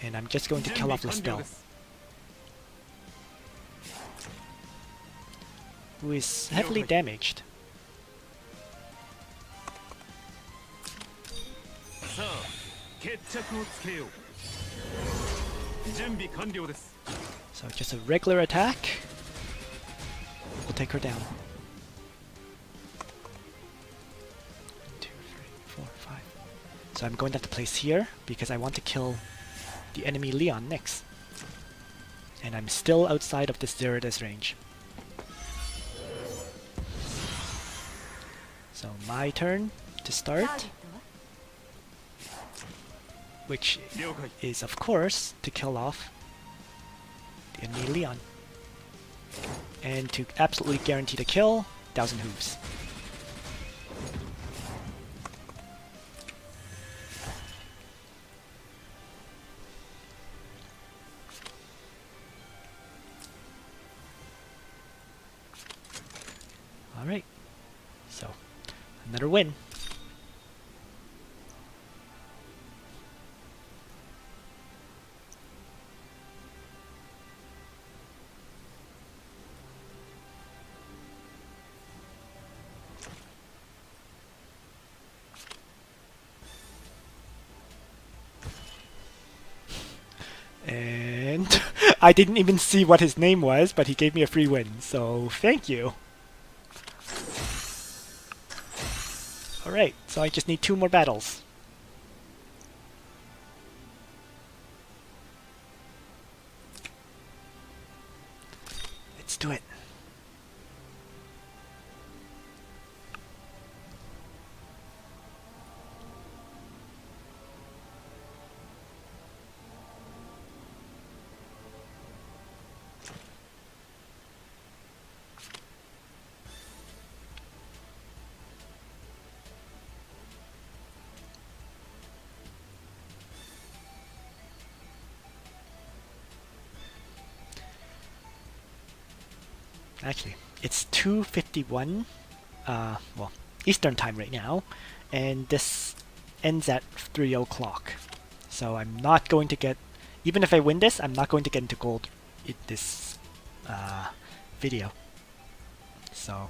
And I'm just going to kill off Listel, who is heavily damaged. So just a regular attack will take her down. 1, 2, 3, 4, 5. So I'm going to have to place here because I want to kill the enemy Leon next. And I'm still outside of the Zerida's range. So my turn to start, which is of course to kill off the enemy Leon. And to absolutely guarantee the kill, 1000 Hooves. Alright, so another win. And I didn't even see what his name was, but he gave me a free win, so thank you. Alright, so I just need 2 more battles. Let's do it. Actually, it's 2:51, well, Eastern time right now, and this ends at 3 o'clock. So I'm not going to get, even if I win this, I'm not going to get into gold in this video. So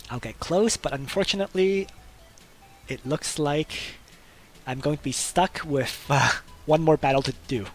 I'll get close, but unfortunately, it looks like I'm going to be stuck with one more battle to do.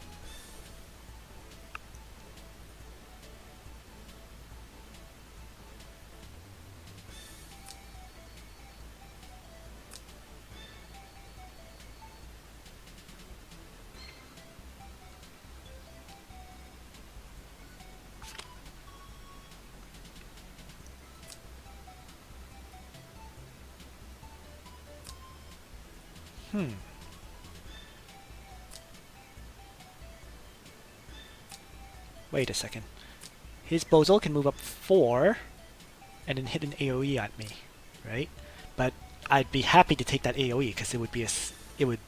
Wait a second. His Bozal can move up 4 and then hit an AoE at me, right? But I'd be happy to take that AoE because it would be it would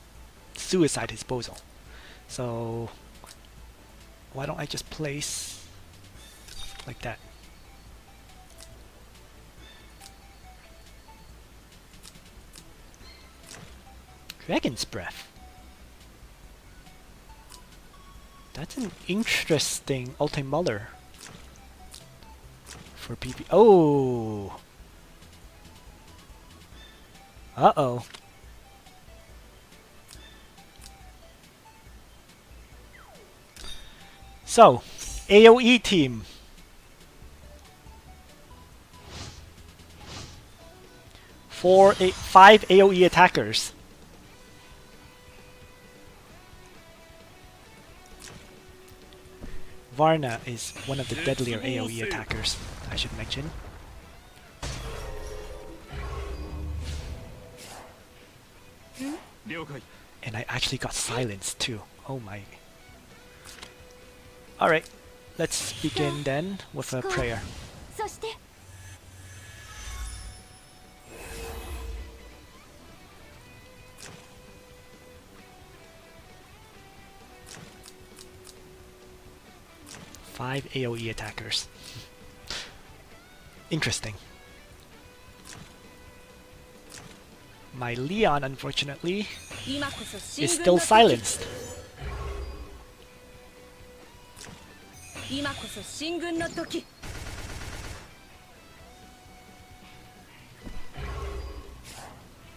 suicide his Bozal. So why don't I just place like that? Dragon's Breath. That's an interesting Ultimuller for PP. Oh! Uh-oh. So, AoE team. Five AoE attackers. Varna is one of the deadlier AoE attackers, I should mention. And I actually got silenced too. Oh my. Alright, let's begin then with a prayer. そして 5 AoE attackers. Interesting. My Leon, unfortunately, 今こそ is 進軍 still の時 silenced. 今こそ進軍の時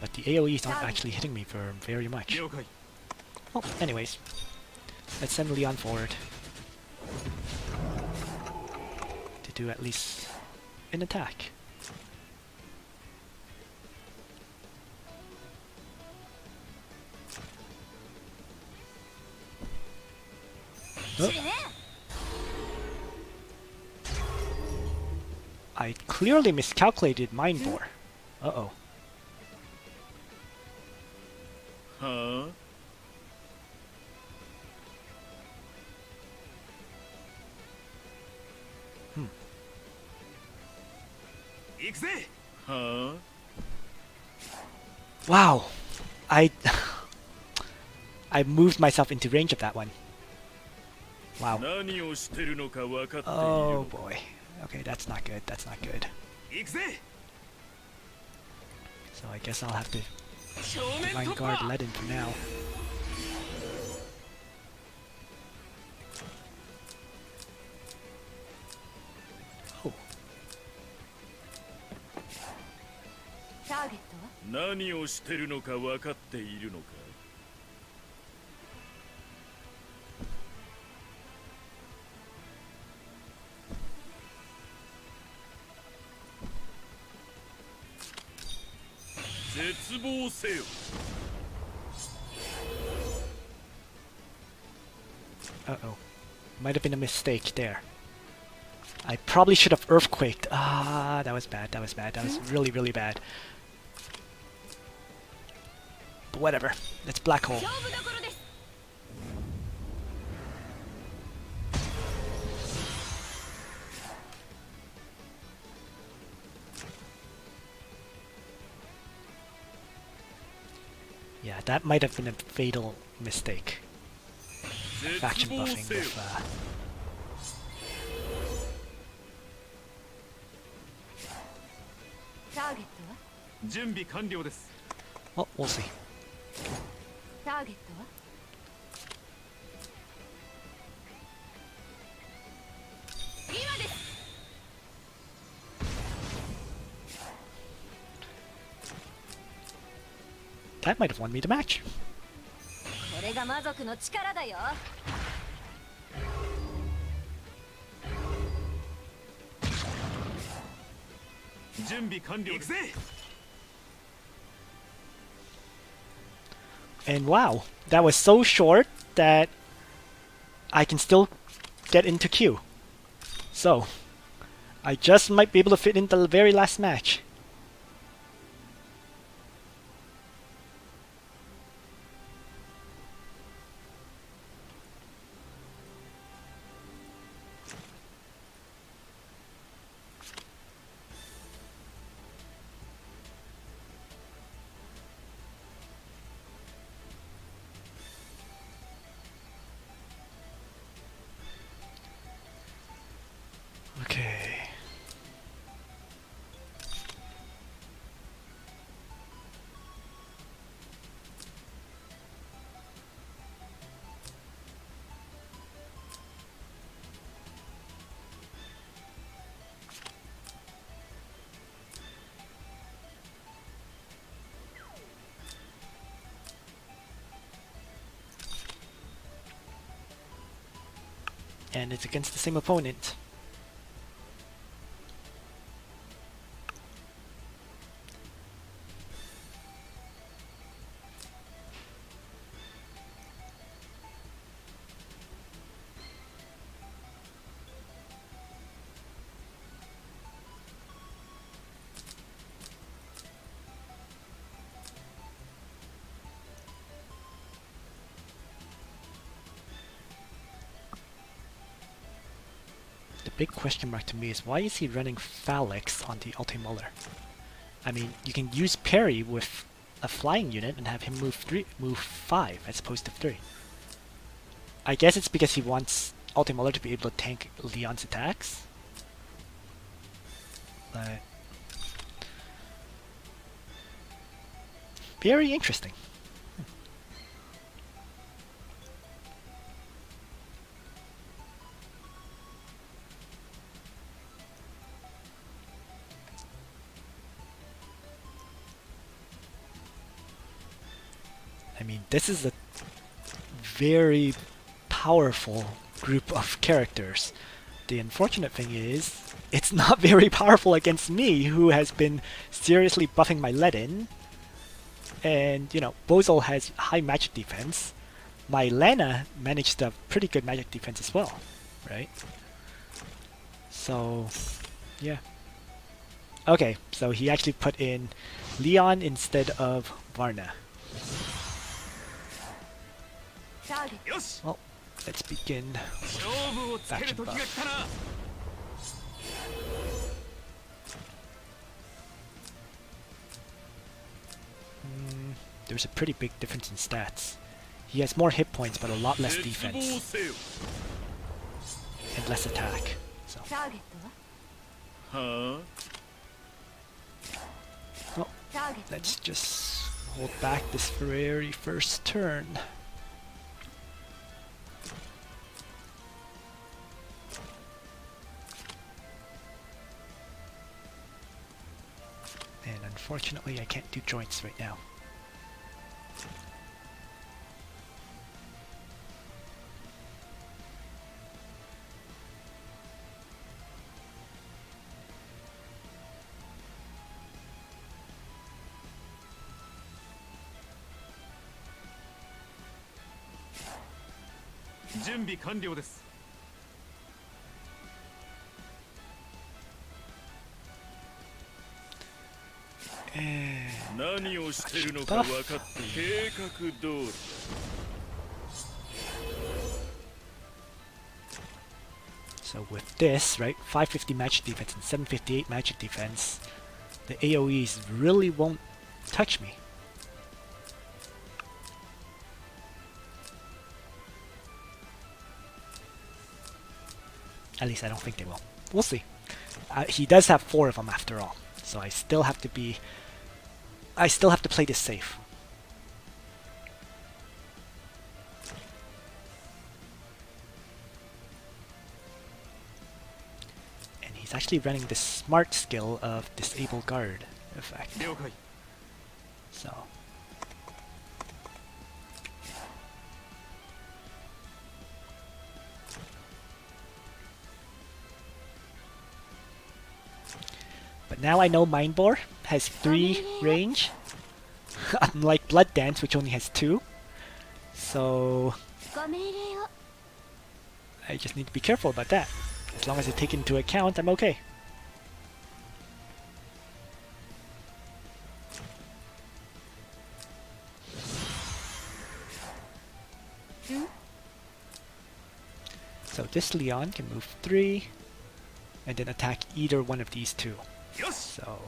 But the AoEs aren't actually hitting me for very much. Well, anyways, let's send Leon forward to do at least an attack. Oh. I clearly miscalculated Mind Bore. Uh-oh. は あは Wow. I I moved myself into range of that one. あ Wow. 何をしてるのか分かっている Oh のか boy. Okay, that's not good. That's not good. 行くぜ So I guess I'll have to 正面 Divine 突 Guard 破 Ledin for now. Oh. ターゲットは何をしてるのか分かっているのか絶望せよ Uh-oh. Might have been a mistake there. I probably should have earthquaked. Ah, that was bad. That was bad. That was really, really bad. But whatever. It's black hole. 勝負どころです Yeah, that might have been a fatal mistake. 絶 Faction 望 buffing せよ with,ターゲットは準備完了です well, we'll see. ターゲットは今です That might have won me the match. これが魔族の力だよ 準備完了行くぜ And wow, that was so short that I can still get into queue. So, I just might be able to fit in the very last match. Okay. And it's against the same opponent. The big question mark to me is why is he running Phalanx on the Ultimuller? I mean, you can use parry with a flying unit and have him move 5 as opposed to 3. I guess it's because he wants Ultimuller to be able to tank Leon's attacks. But very interesting. I mean, this is a very powerful group of characters. The unfortunate thing is, it's not very powerful against me, who has been seriously buffing my Ledin. And, you know, Bozal has high magic defense. my Lana managed to have pretty good magic defense as well, right? So, yeah. Okay, so he actually put in Leon instead of Varna. ターゲット よし Well, let's begin. 勝負をつける時が来たな There's a pretty big difference in stats. He has more hit points, but a lot less 絶望 defense せよ and less attack. So, ターゲットは は well, ターゲットは let's just hold back this very first turn. And unfortunately, I can't do joints right now.あ準備完了です 何をしてるのか分かって計画通り So with this, right, 550 magic defense and 758 magic defense, the AoEs really won't touch me. At least I don't think they will. We'll see. He does have 4 of them after all, so I still have to play this safe. And he's actually running the smart skill of disable guard effect. 了解 So but now I know Mind Bore has 3 range, unlike Blood Dance, which only has 2. So ご命令を I just need to be careful about that. As long as I take into account, I'm okay. So this Leon can move 3 and then attack either one of these 2. よし So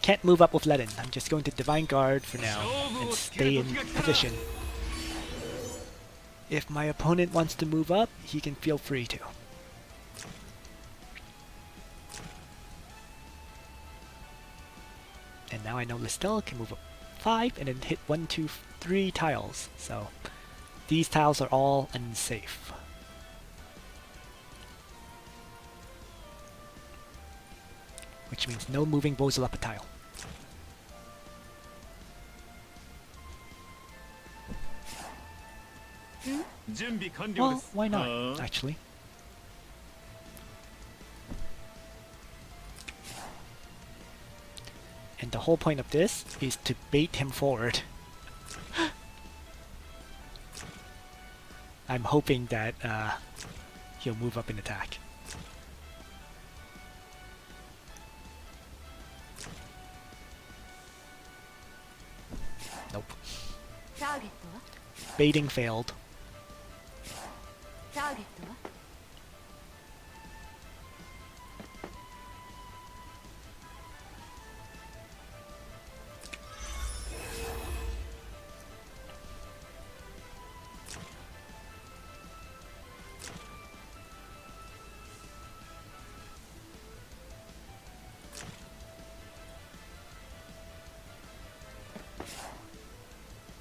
can't move up with Ledin. I'm just going to Divine Guard for now and stay in position. If my opponent wants to move up, he can feel free to. And now I know Listel can move up 5 and then hit 1, 2, 3 tiles. So these tiles are all unsafe. Which means no moving Bozel up a tile. 準備完了 Well, です why not, はあ actually? And the whole point of this is to bait him forward. I'm hoping that he'll move up in attack. Nope. ターゲットは Baiting failed. ターゲットは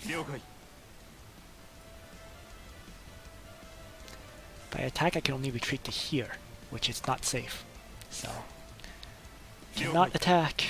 了解 By attack, I can only retreat to here, which is not safe. So, cannot attack.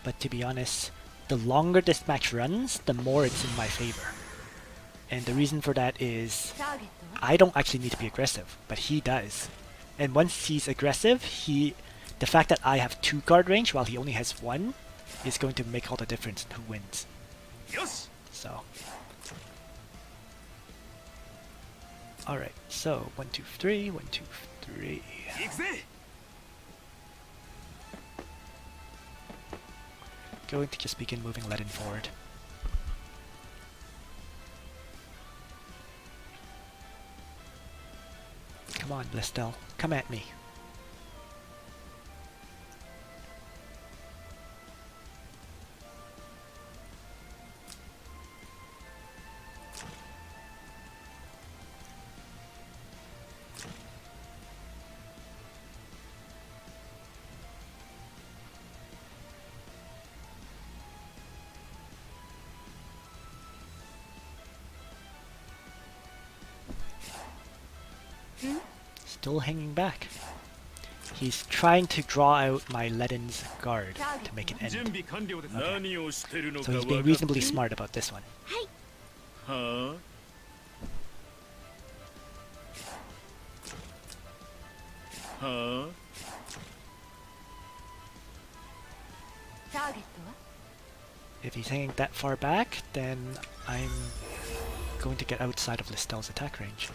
But to be honest, the longer this match runs, the more it's in my favor. And the reason for that is ターゲットは I don't actually need to be aggressive, but he does. And once he's aggressive, the fact that I have 2 card range while he only has 1 is going to make all the difference in who wins. よし So. Alright, so 1, 2, 3, 1, 2, 3. 行くぜ Going to just begin moving Ledin forward. Come on, Listel, come at me. Still hanging back. He's trying to draw out my Ledin's guard to make an 準 end. 備完了です Okay. 何をしてるのか So 分 he's かっ being て reasonably smart about this one. はあはあ ターゲットは If he's hanging that far back, then I'm going to get outside of Listel's attack range.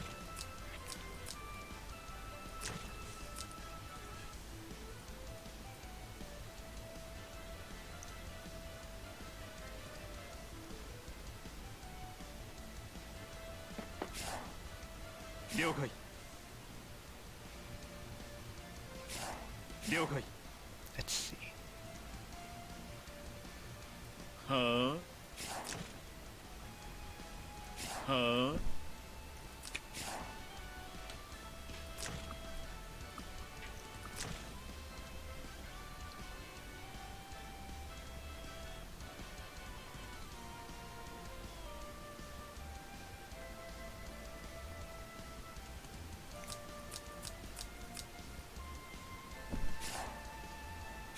Let's see. はあはあ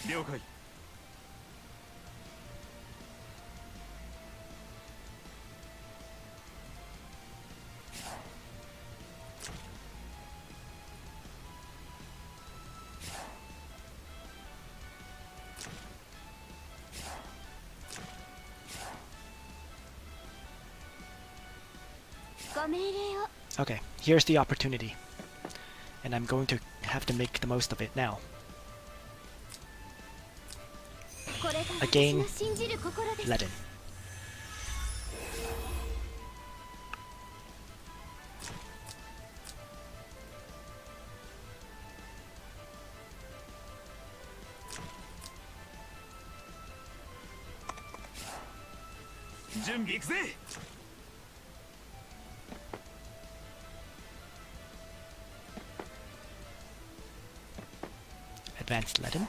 了解 ご命令を Okay, here's the opportunity. And I'm going to have to make the most of it now. これが Again, 私の信じる心です Ledin. Advanced Ledin.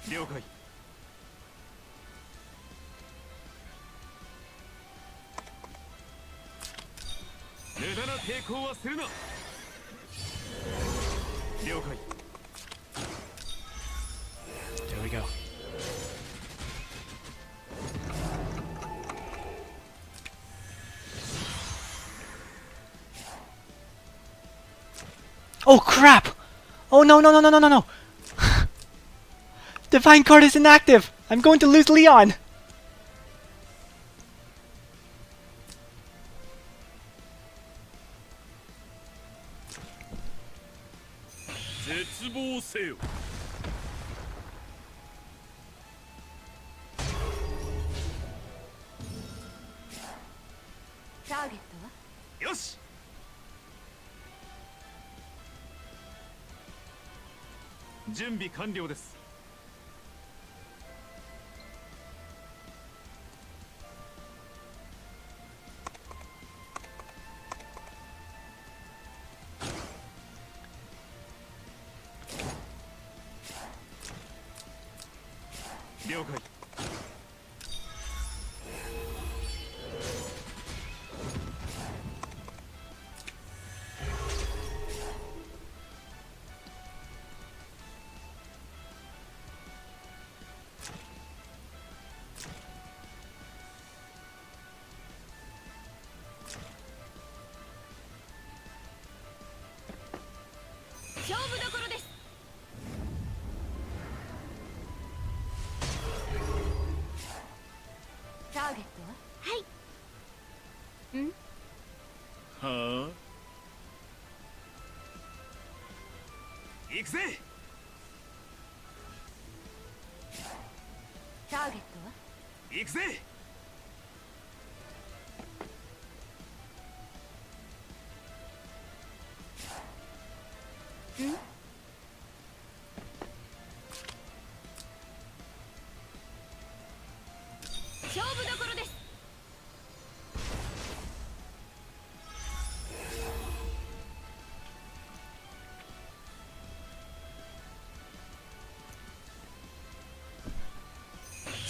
Okay. 無駄な抵抗はするな。了解。 There we go. Oh crap! Oh no no no no no no no! Divine card is inactive! I'm going to lose Leon! 絶望せよ。ターゲットはよし。準備完了です。 了了解。勝負どころです。ターゲットははいんはあ。行くぜ。ターゲットは行くぜ。ん勝負どころです。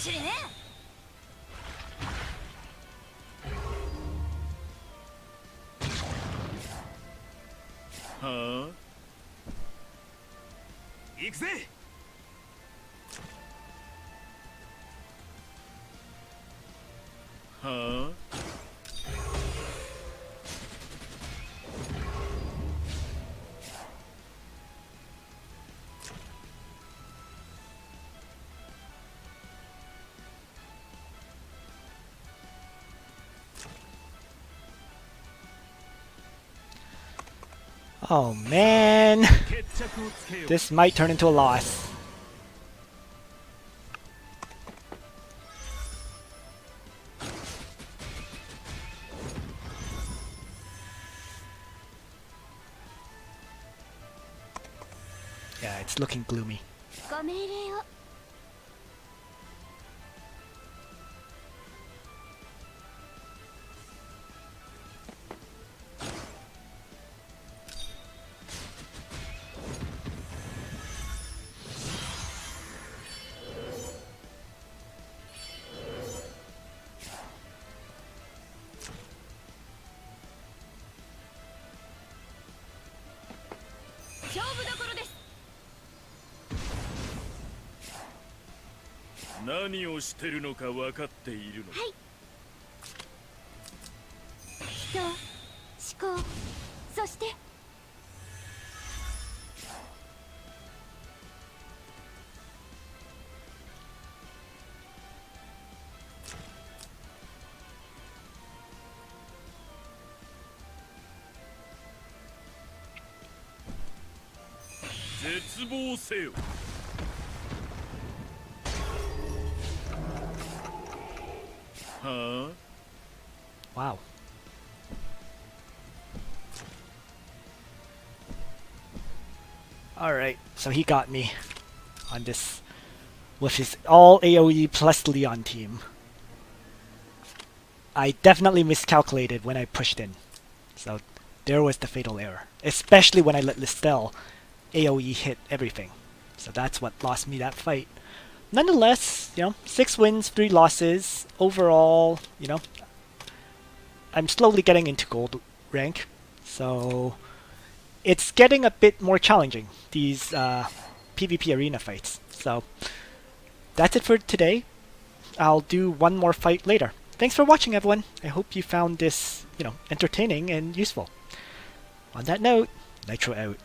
知りねはあ。行くぜ。はあ。Oh man, 決着をつけよう。 this might turn into a loss. Yeah, it's looking gloomy. ご命令を。勝負どころです。何をしてるのか分かっているのか。はい。人、思考、そして絶望せよ。はあ。 Wow. Alright, so he got me on this with his all AoE plus Leon team. I definitely miscalculated when I pushed in. So there was the fatal error. Especially when I let Listel AoE hit everything. So that's what lost me that fight. Nonetheless, 6 wins, 3 losses. Overall, I'm slowly getting into gold rank. So it's getting a bit more challenging, these PvP arena fights. So that's it for today. I'll do one more fight later. Thanks for watching, everyone. I hope you found this, entertaining and useful. On that note, Nitro out.